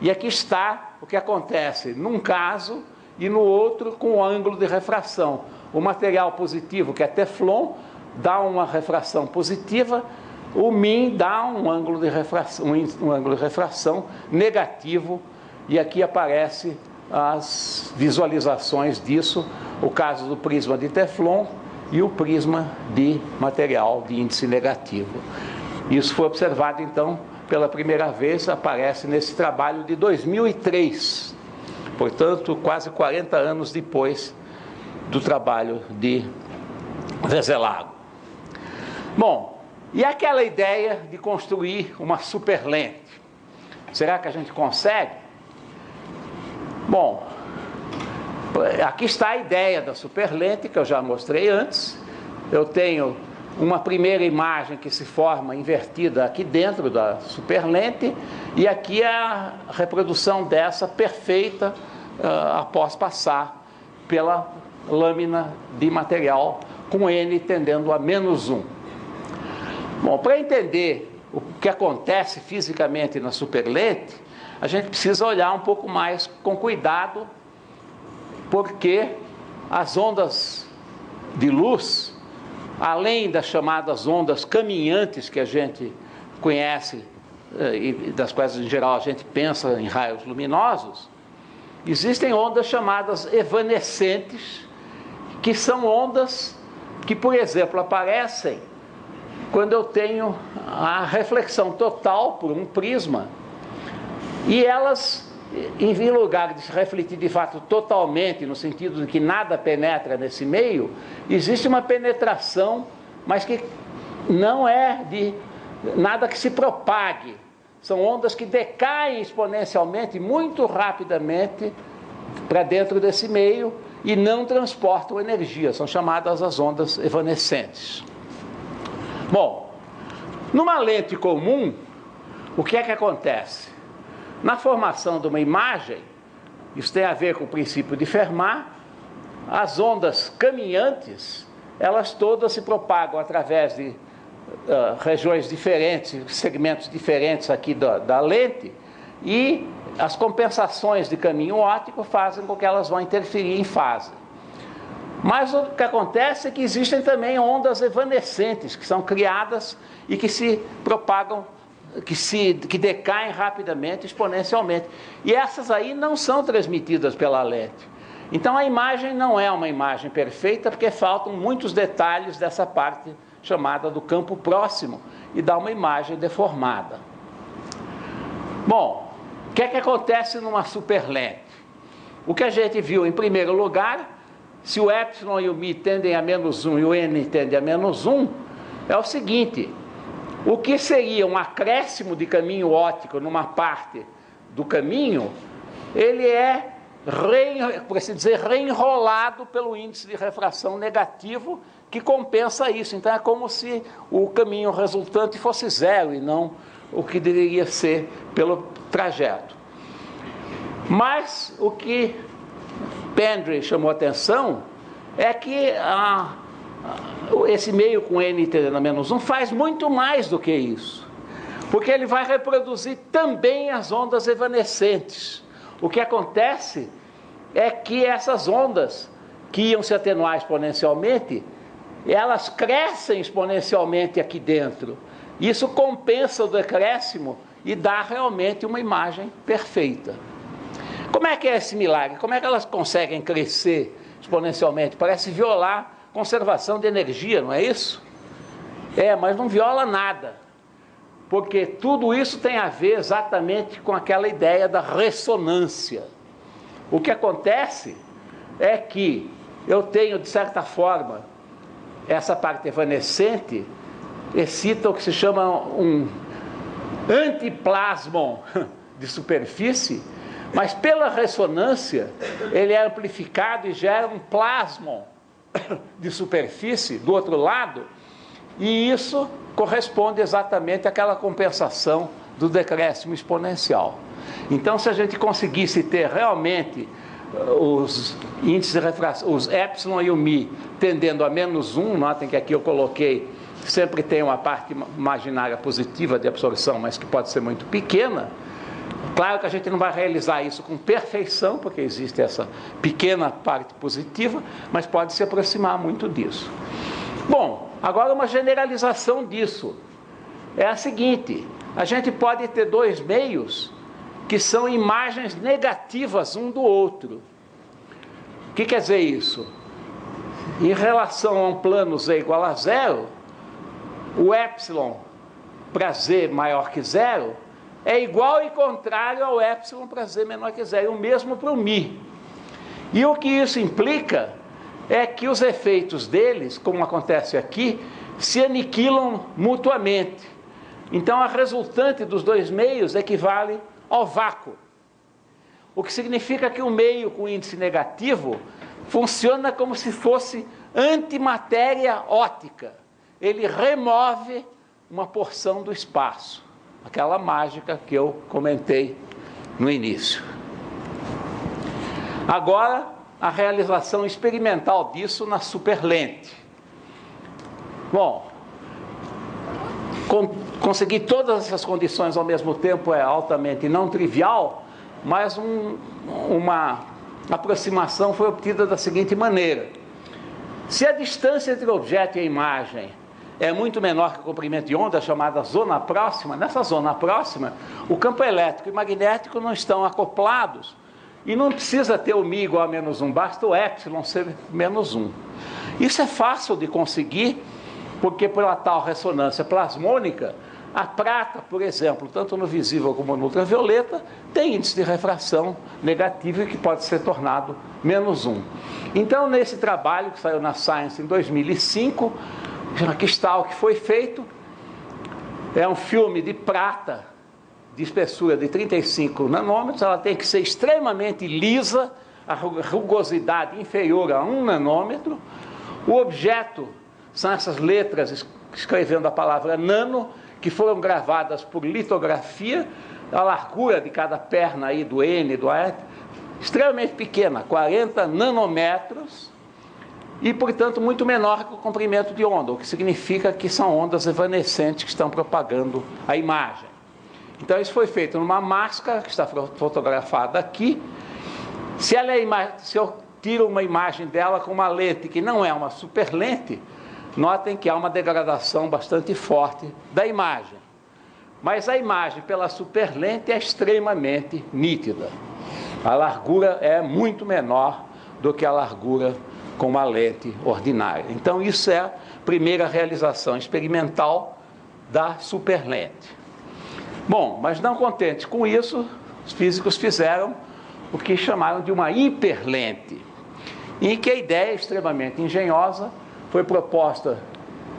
E aqui está o que acontece num caso e no outro com o ângulo de refração. O material positivo, que é Teflon, dá uma refração positiva, o MIM dá um ângulo de refração negativo, e aqui aparece as visualizações disso, o caso do prisma de Teflon e o prisma de material de índice negativo. Isso foi observado, então, pela primeira vez, aparece nesse trabalho de 2003, portanto, quase 40 anos depois do trabalho de Veselago. Bom, e aquela ideia de construir uma superlente? Será que a gente consegue? Bom, aqui está a ideia da superlente, que eu já mostrei antes. Eu tenho uma primeira imagem que se forma invertida aqui dentro da superlente, e aqui é a reprodução dessa perfeita após passar pela lâmina de material com N tendendo a -1. Bom, para entender o que acontece fisicamente na superlente, a gente precisa olhar um pouco mais com cuidado, porque as ondas de luz, além das chamadas ondas caminhantes que a gente conhece e das quais em geral a gente pensa em raios luminosos, existem ondas chamadas evanescentes, que são ondas que, por exemplo, aparecem quando eu tenho a reflexão total por um prisma, e elas, em lugar de se refletir de fato totalmente, no sentido de que nada penetra nesse meio, existe uma penetração, mas que não é de nada que se propague. São ondas que decaem exponencialmente, muito rapidamente, para dentro desse meio e não transportam energia. São chamadas as ondas evanescentes. Bom, numa lente comum, o que é que acontece? Na formação de uma imagem, isso tem a ver com o princípio de Fermat, as ondas caminhantes, elas todas se propagam através de regiões diferentes, segmentos diferentes aqui da lente, e as compensações de caminho óptico fazem com que elas vão interferir em fase. Mas o que acontece é que existem também ondas evanescentes, que são criadas e que se propagam, que decaem rapidamente, exponencialmente. E essas aí não são transmitidas pela lente. Então a imagem não é uma imagem perfeita, porque faltam muitos detalhes dessa parte chamada do campo próximo, e dá uma imagem deformada. Bom, que é que acontece numa superlente? O que a gente viu em primeiro lugar, se o epsilon e o μ tendem a -1 e o n tende a -1, é o seguinte: o que seria um acréscimo de caminho óptico numa parte do caminho, ele é, por assim dizer, reenrolado pelo índice de refração negativo, que compensa isso. Então é como se o caminho resultante fosse zero e não o que deveria ser pelo trajeto. Mas o que Pendry chamou a atenção é que esse meio com n tendendo a -1 faz muito mais do que isso, porque ele vai reproduzir também as ondas evanescentes. O que acontece é que essas ondas, que iam se atenuar exponencialmente, elas crescem exponencialmente aqui dentro. Isso compensa o decréscimo e dá realmente uma imagem perfeita. Como é que é esse milagre? Como é que elas conseguem crescer exponencialmente? Parece violar conservação de energia, não é isso? Mas não viola nada, porque tudo isso tem a ver exatamente com aquela ideia da ressonância. O que acontece é que eu tenho, de certa forma, essa parte evanescente excita o que se chama um antiplasmon de superfície, mas pela ressonância ele é amplificado e gera um plasmon de superfície do outro lado, e isso corresponde exatamente àquela compensação do decréscimo exponencial. Então, se a gente conseguisse ter realmente os índices de refração, os epsilon e o μ tendendo a -1, notem que aqui eu coloquei, sempre tem uma parte imaginária positiva de absorção, mas que pode ser muito pequena. Claro que a gente não vai realizar isso com perfeição, porque existe essa pequena parte positiva, mas pode se aproximar muito disso. Bom, agora uma generalização disso é a seguinte: a gente pode ter dois meios que são imagens negativas um do outro. O que quer dizer isso? Em relação a um plano z igual a zero, o epsilon para z maior que zero é igual e contrário ao epsilon para z menor que zero, e o mesmo para o μ. E o que isso implica é que os efeitos deles, como acontece aqui, se aniquilam mutuamente. Então a resultante dos dois meios equivale ao vácuo. O que significa que o meio com índice negativo funciona como se fosse antimatéria óptica. Ele remove uma porção do espaço. Aquela mágica que eu comentei no início. Agora, a realização experimental disso na superlente. Bom, conseguir todas essas condições ao mesmo tempo é altamente não trivial, mas uma aproximação foi obtida da seguinte maneira: se a distância entre o objeto e a imagem é muito menor que o comprimento de onda, chamada zona próxima, nessa zona próxima, o campo elétrico e magnético não estão acoplados, e não precisa ter o μ igual a -1, basta o epsilon ser -1. Isso é fácil de conseguir, porque pela tal ressonância plasmônica, a prata, por exemplo, tanto no visível como no ultravioleta, tem índice de refração negativo e que pode ser tornado -1. Então, nesse trabalho que saiu na Science em 2005, aqui está o que foi feito. É um filme de prata de espessura de 35 nanômetros, ela tem que ser extremamente lisa, a rugosidade inferior a 1 nanômetro. O objeto são essas letras escrevendo a palavra nano, que foram gravadas por litografia. A largura de cada perna aí do N, do A, extremamente pequena, 40 nanômetros, e, portanto, muito menor que o comprimento de onda, o que significa que são ondas evanescentes que estão propagando a imagem. Então, isso foi feito numa máscara, que está fotografada aqui. Se eu tiro uma imagem dela com uma lente que não é uma superlente, notem que há uma degradação bastante forte da imagem. Mas a imagem pela superlente é extremamente nítida. A largura é muito menor do que a largura com uma lente ordinária. Então, isso é a primeira realização experimental da superlente. Bom, mas não contentes com isso, os físicos fizeram o que chamaram de uma hiperlente, em que a ideia extremamente engenhosa foi proposta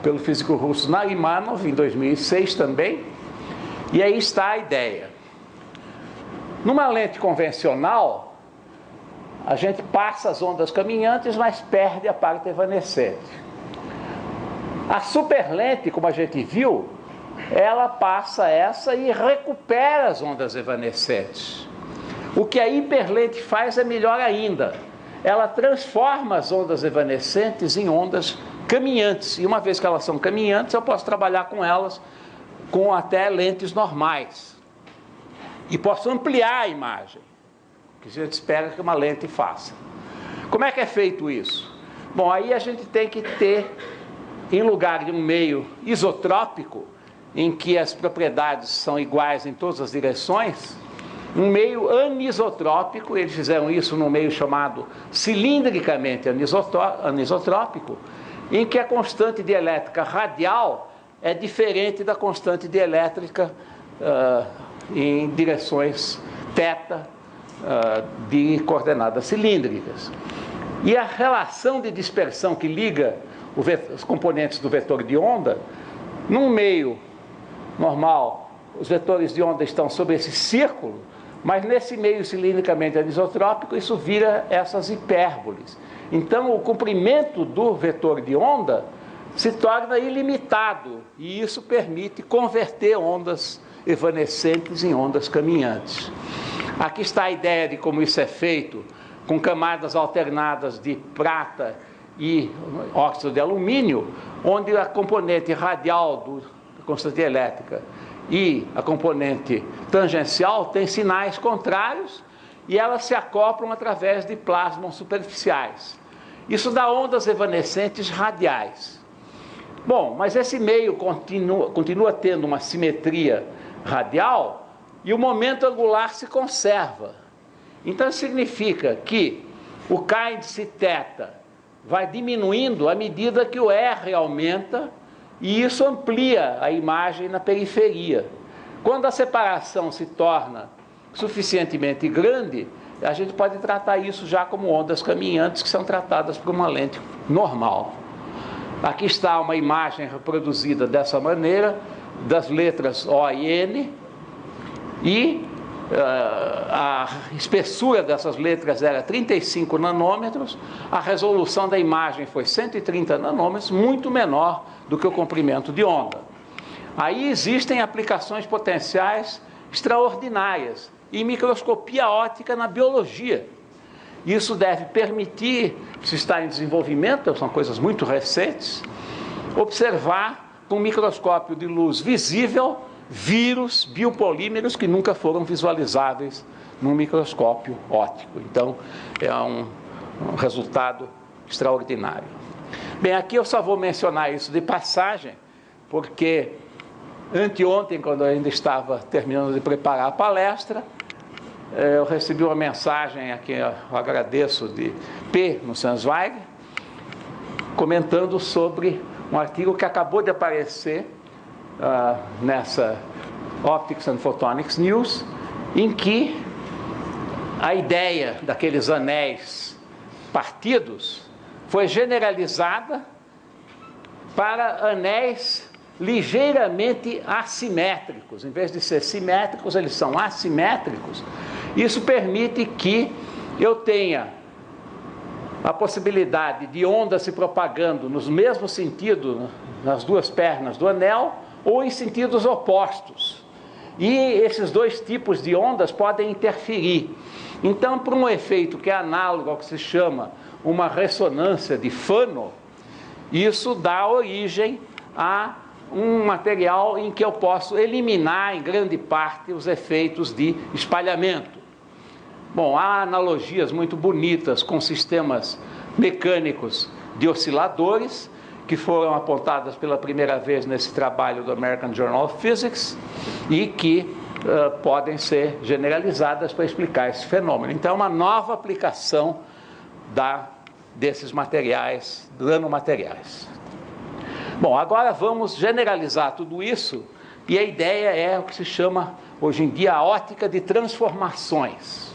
pelo físico russo Narimanov em 2006 também, e aí está a ideia. Numa lente convencional, a gente passa as ondas caminhantes, mas perde a parte evanescente. A superlente, como a gente viu, ela passa essa e recupera as ondas evanescentes. O que a hiperlente faz é melhor ainda. Ela transforma as ondas evanescentes em ondas caminhantes. E uma vez que elas são caminhantes, eu posso trabalhar com elas com até lentes normais. E posso ampliar a imagem, que a gente espera que uma lente faça. Como é que é feito isso? Bom, aí a gente tem que ter, em lugar de um meio isotrópico, em que as propriedades são iguais em todas as direções, um meio anisotrópico. Eles fizeram isso num meio chamado cilindricamente anisotrópico, em que a constante dielétrica radial é diferente da constante dielétrica em direções θ de coordenadas cilíndricas. E a relação de dispersão que liga os componentes do vetor de onda, num meio normal, os vetores de onda estão sobre esse círculo, mas nesse meio cilindricamente anisotrópico, isso vira essas hipérboles. Então, o comprimento do vetor de onda se torna ilimitado, e isso permite converter ondas evanescentes em ondas caminhantes. Aqui está a ideia de como isso é feito, com camadas alternadas de prata e óxido de alumínio, onde a componente radial da constante elétrica e a componente tangencial têm sinais contrários e elas se acoplam através de plasmons superficiais. Isso dá ondas evanescentes radiais. Bom, mas esse meio continua tendo uma simetria radial e o momento angular se conserva. Então significa que o K índice θ vai diminuindo à medida que o R aumenta, e isso amplia a imagem na periferia. Quando a separação se torna suficientemente grande, a gente pode tratar isso já como ondas caminhantes, que são tratadas por uma lente normal. Aqui está uma imagem reproduzida dessa maneira, das letras O e N, e a espessura dessas letras era 35 nanômetros, a resolução da imagem foi 130 nanômetros, muito menor do que o comprimento de onda. Aí existem aplicações potenciais extraordinárias em microscopia óptica na biologia. Isso deve permitir, se está em desenvolvimento, são coisas muito recentes, observar com um microscópio de luz visível vírus, biopolímeros que nunca foram visualizáveis num microscópio óptico. Então, é um resultado extraordinário. Bem, aqui eu só vou mencionar isso de passagem, porque anteontem, quando eu ainda estava terminando de preparar a palestra, eu recebi uma mensagem aqui, eu agradeço, de P. Nussensweig, comentando sobre um artigo que acabou de aparecer nessa Optics and Photonics News, em que a ideia daqueles anéis partidos foi generalizada para anéis ligeiramente assimétricos. Em vez de ser simétricos, eles são assimétricos. Isso permite que eu tenha a possibilidade de ondas se propagando nos mesmos sentidos, nas duas pernas do anel, ou em sentidos opostos. E esses dois tipos de ondas podem interferir. Então, por um efeito que é análogo ao que se chama uma ressonância de Fano, isso dá origem a um material em que eu posso eliminar, em grande parte, os efeitos de espalhamento. Bom, há analogias muito bonitas com sistemas mecânicos de osciladores, que foram apontadas pela primeira vez nesse trabalho do American Journal of Physics e que podem ser generalizadas para explicar esse fenômeno. Então, é uma nova aplicação desses materiais, nanomateriais. Bom, agora vamos generalizar tudo isso E a ideia é o que se chama, hoje em dia, a ótica de transformações.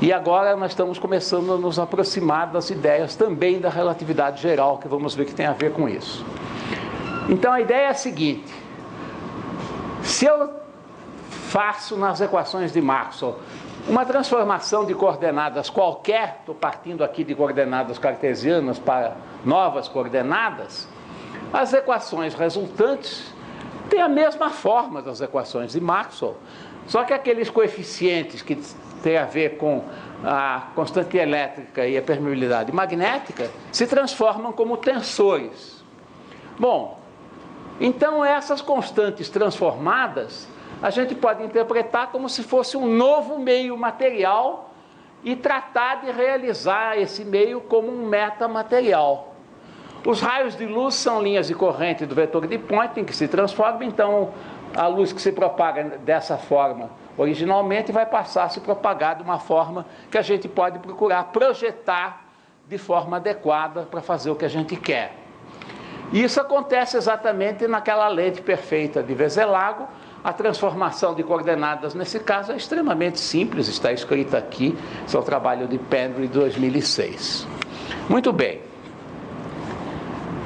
E agora nós estamos começando a nos aproximar das ideias também da relatividade geral, que vamos ver que tem a ver com isso. Então a ideia é a seguinte: se eu faço nas equações de Maxwell uma transformação de coordenadas qualquer, estou partindo aqui de coordenadas cartesianas para novas coordenadas, as equações resultantes têm a mesma forma das equações de Maxwell, só que aqueles coeficientes que têm a ver com a constante elétrica e a permeabilidade magnética se transformam como tensores. Bom, então essas constantes transformadas a gente pode interpretar como se fosse um novo meio material e tratar de realizar esse meio como um metamaterial. Os raios de luz são linhas de corrente do vetor de Poynting que se transformam, então a luz que se propaga dessa forma originalmente vai passar a se propagar de uma forma que a gente pode procurar projetar de forma adequada para fazer o que a gente quer. E isso acontece exatamente naquela lente perfeita de Veselago. A transformação de coordenadas, nesse caso, é extremamente simples, está escrita aqui, esse é o trabalho de Pendry, de 2006. Muito bem.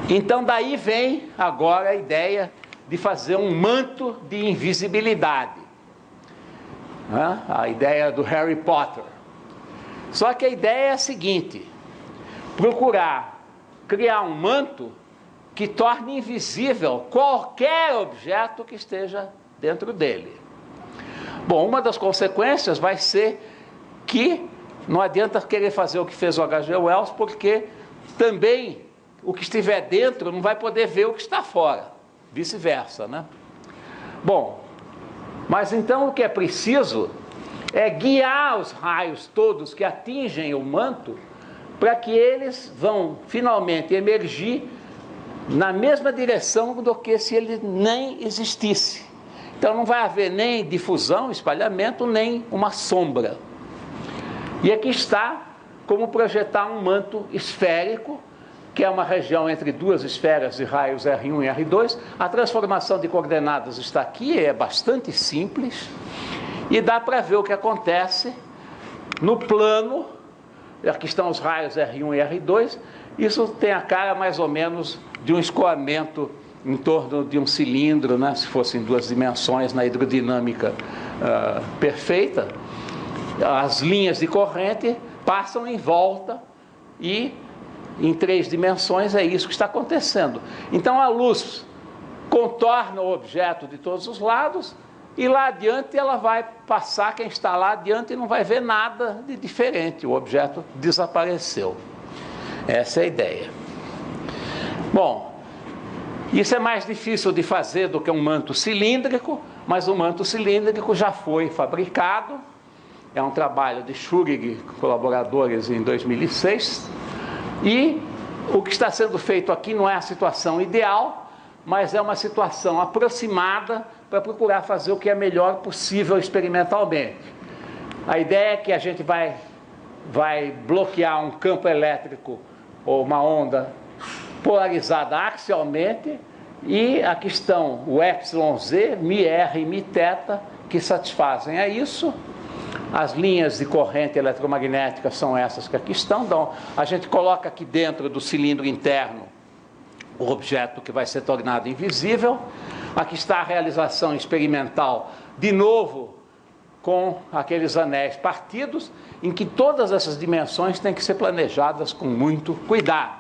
Então, daí vem agora a ideia de fazer um manto de invisibilidade. A ideia do Harry Potter. Só que a ideia é a seguinte: procurar criar um manto que torne invisível qualquer objeto que esteja dentro dele. Bom, uma das consequências vai ser que não adianta querer fazer o que fez o H.G. Wells, porque também o que estiver dentro não vai poder ver o que está fora, vice-versa, né? Bom, mas então o que é preciso é guiar os raios todos que atingem o manto para que eles vão finalmente emergir na mesma direção do que se ele nem existisse. Então não vai haver nem difusão, espalhamento, nem uma sombra. E aqui está como projetar um manto esférico, que é uma região entre duas esferas de raios R1 e R2. A transformação de coordenadas está aqui, é bastante simples, e dá para ver o que acontece no plano. Aqui estão os raios R1 e R2, isso tem a cara mais ou menos de um escoamento em torno de um cilindro, né? Se fosse em duas dimensões, na hidrodinâmica perfeita, as linhas de corrente passam em volta e em 3 dimensões é isso que está acontecendo. Então a luz contorna o objeto de todos os lados e lá adiante ela vai passar, quem está lá adiante não vai ver nada de diferente, o objeto desapareceu. Essa é a ideia. Bom, isso é mais difícil de fazer do que um manto cilíndrico, mas o manto cilíndrico já foi fabricado. É um trabalho de Schurig, colaboradores, em 2006. E o que está sendo feito aqui não é a situação ideal, mas é uma situação aproximada para procurar fazer o que é melhor possível experimentalmente. A ideia é que a gente vai bloquear um campo elétrico ou uma onda polarizada axialmente, e aqui estão o εz, μr e μθ, que satisfazem a isso. As linhas de corrente eletromagnética são essas que aqui estão. Então, a gente coloca aqui dentro do cilindro interno o objeto que vai ser tornado invisível. Aqui está a realização experimental, de novo, com aqueles anéis partidos, em que todas essas dimensões têm que ser planejadas com muito cuidado,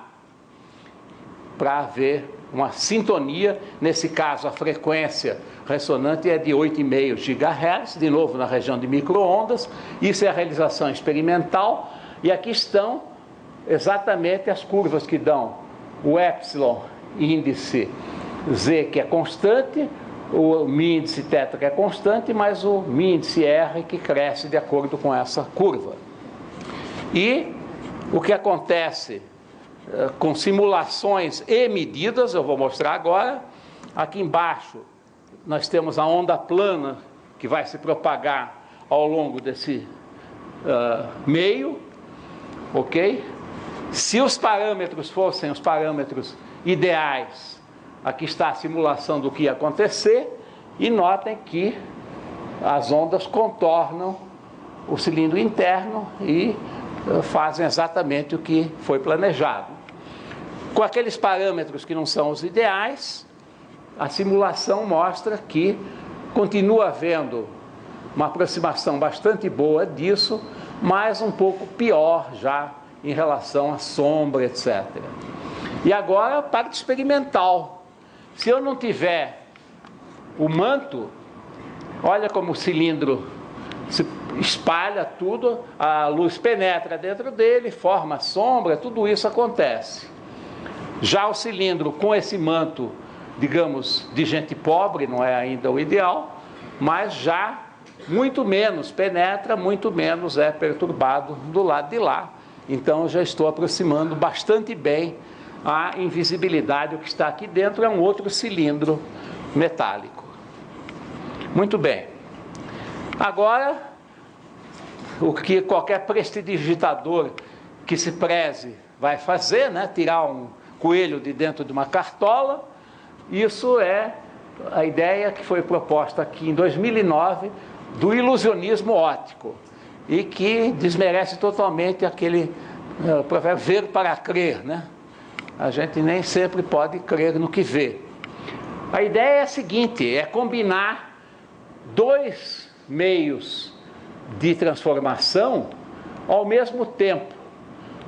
para haver uma sintonia. Nesse caso, a frequência ressonante é de 8,5 GHz, de novo na região de micro-ondas. Isso é a realização experimental, e aqui estão exatamente as curvas que dão o epsilon índice Z, que é constante, o mi índice θ, que é constante, mas o mi índice R, que cresce de acordo com essa curva. E o que acontece com simulações e medidas, eu vou mostrar agora. Aqui embaixo nós temos a onda plana que vai se propagar ao longo desse meio, ok? Se os parâmetros fossem os parâmetros ideais, aqui está a simulação do que ia acontecer. E notem que as ondas contornam o cilindro interno e fazem exatamente o que foi planejado. Com aqueles parâmetros que não são os ideais, a simulação mostra que continua havendo uma aproximação bastante boa disso, mas um pouco pior já em relação à sombra, etc. E agora a parte experimental. Se eu não tiver o manto, olha como o cilindro se espalha tudo, a luz penetra dentro dele, forma sombra, tudo isso acontece. Já o cilindro com esse manto, digamos, de gente pobre, não é ainda o ideal, mas já muito menos penetra, muito menos é perturbado do lado de lá. Então eu já estou aproximando bastante bem a invisibilidade. O que está aqui dentro é um outro cilindro metálico. Muito bem. Agora, o que qualquer prestidigitador que se preze vai fazer, né? Tirar um coelho de dentro de uma cartola. Isso é a ideia que foi proposta aqui em 2009 do ilusionismo óptico e que desmerece totalmente aquele provérbio ver para crer, né? A gente nem sempre pode crer no que vê. A ideia é a seguinte, é combinar dois meios de transformação ao mesmo tempo.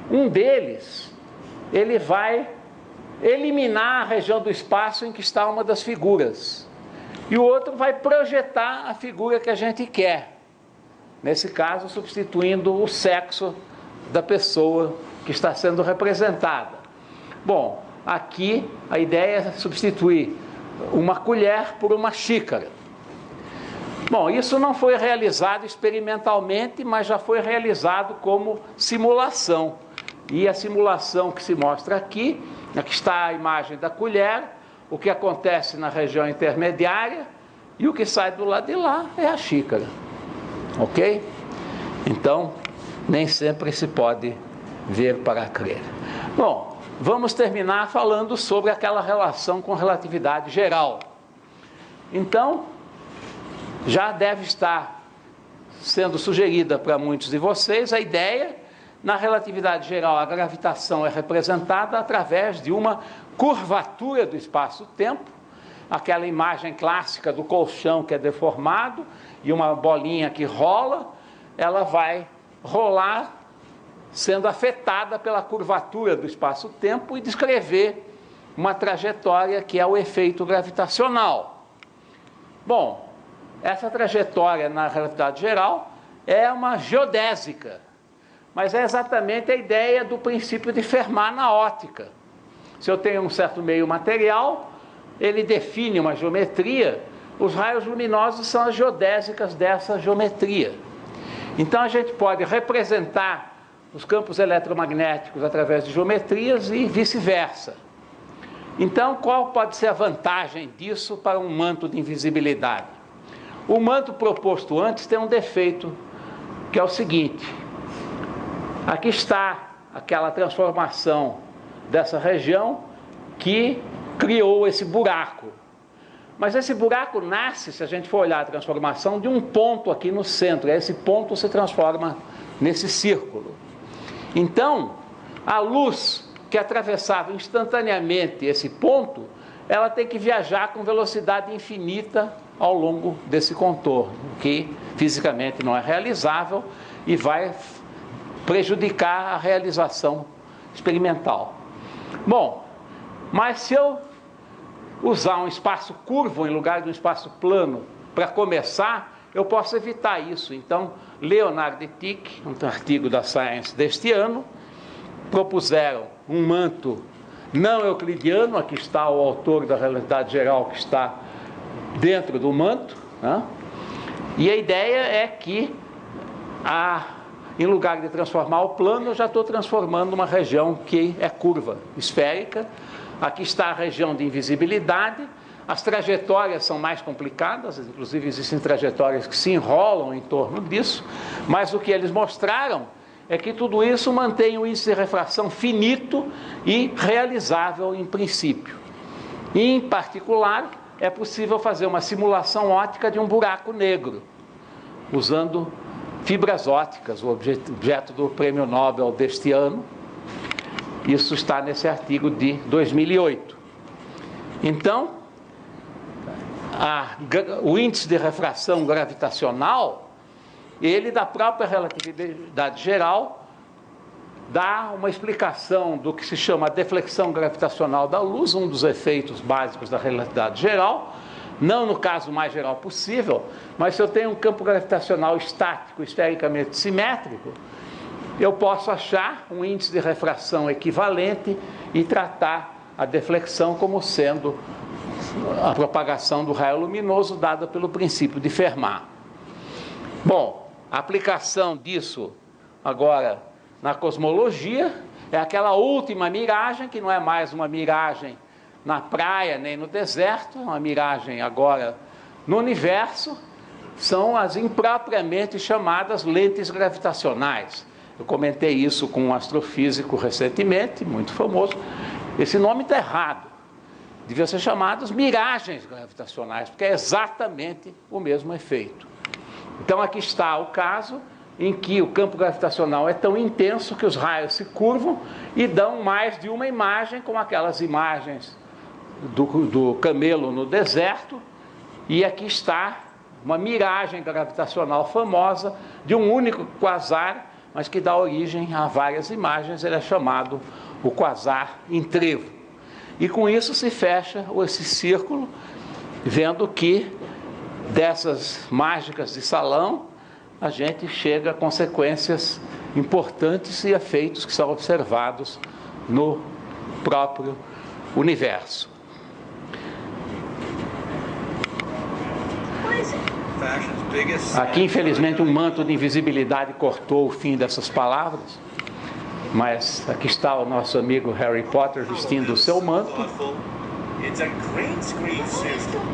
Um deles, ele vai eliminar a região do espaço em que está uma das figuras. E o outro vai projetar a figura que a gente quer. Nesse caso, substituindo o sexo da pessoa que está sendo representada. Bom, aqui a ideia é substituir uma colher por uma xícara. Bom, isso não foi realizado experimentalmente, mas já foi realizado como simulação. E a simulação que se mostra aqui está a imagem da colher, o que acontece na região intermediária, e o que sai do lado de lá é a xícara. Ok? Então, nem sempre se pode ver para crer. Bom, vamos terminar falando sobre aquela relação com relatividade geral. Então, já deve estar sendo sugerida para muitos de vocês a ideia, na relatividade geral, a gravitação é representada através de uma curvatura do espaço-tempo, aquela imagem clássica do colchão que é deformado e uma bolinha que rola, ela vai rolar sendo afetada pela curvatura do espaço-tempo e descrever uma trajetória que é o efeito gravitacional. Bom, essa trajetória na relatividade geral é uma geodésica, mas é exatamente a ideia do princípio de Fermat na óptica. Se eu tenho um certo meio material, ele define uma geometria, os raios luminosos são as geodésicas dessa geometria. Então a gente pode representar os campos eletromagnéticos através de geometrias e vice-versa. Então, qual pode ser a vantagem disso para um manto de invisibilidade? O manto proposto antes tem um defeito, que é o seguinte: aqui está aquela transformação dessa região que criou esse buraco. Mas esse buraco nasce, se a gente for olhar a transformação, de um ponto aqui no centro. Esse ponto se transforma nesse círculo. Então, a luz que atravessava instantaneamente esse ponto, ela tem que viajar com velocidade infinita ao longo desse contorno, que fisicamente não é realizável e vai prejudicar a realização experimental. Bom, mas se eu usar um espaço curvo em lugar de um espaço plano para começar, eu posso evitar isso. Então, Leonard e Tich, um artigo da Science deste ano, propuseram um manto não euclidiano. Aqui está o autor da relatividade geral que está dentro do manto, né? E a ideia é que, em lugar de transformar o plano, eu já estou transformando uma região que é curva, esférica. Aqui está a região de invisibilidade. As trajetórias são mais complicadas, inclusive existem trajetórias que se enrolam em torno disso, mas o que eles mostraram é que tudo isso mantém um índice de refração finito e realizável em princípio. E, em particular, é possível fazer uma simulação óptica de um buraco negro, usando fibras ópticas, o objeto do Prêmio Nobel deste ano. Isso está nesse artigo de 2008. Então, o índice de refração gravitacional, ele da própria relatividade geral, dá uma explicação do que se chama a deflexão gravitacional da luz, um dos efeitos básicos da relatividade geral, não no caso mais geral possível, mas se eu tenho um campo gravitacional estático, esfericamente simétrico, eu posso achar um índice de refração equivalente e tratar a deflexão como sendo a propagação do raio luminoso dada pelo princípio de Fermat. Bom, a aplicação disso agora na cosmologia é aquela última miragem, que não é mais uma miragem na praia nem no deserto, é uma miragem agora no universo, são as impropriamente chamadas lentes gravitacionais. Eu comentei isso com um astrofísico recentemente, muito famoso. Esse nome está errado. Deviam ser chamados miragens gravitacionais, porque é exatamente o mesmo efeito. Então aqui está o caso em que o campo gravitacional é tão intenso que os raios se curvam e dão mais de uma imagem, como aquelas imagens do camelo no deserto, e aqui está uma miragem gravitacional famosa de um único quasar, mas que dá origem a várias imagens. Ele é chamado o quasar em trevo. E com isso se fecha esse círculo, vendo que dessas mágicas de salão a gente chega a consequências importantes e efeitos que são observados no próprio universo. Aqui, infelizmente, um manto de invisibilidade cortou o fim dessas palavras, mas aqui está o nosso amigo Harry Potter vestindo o seu manto.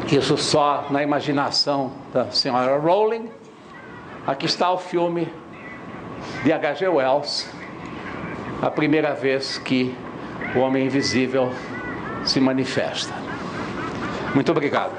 Isso só na imaginação da senhora Rowling. Aqui está o filme de H.G. Wells, a primeira vez que o homem invisível se manifesta. Muito obrigado.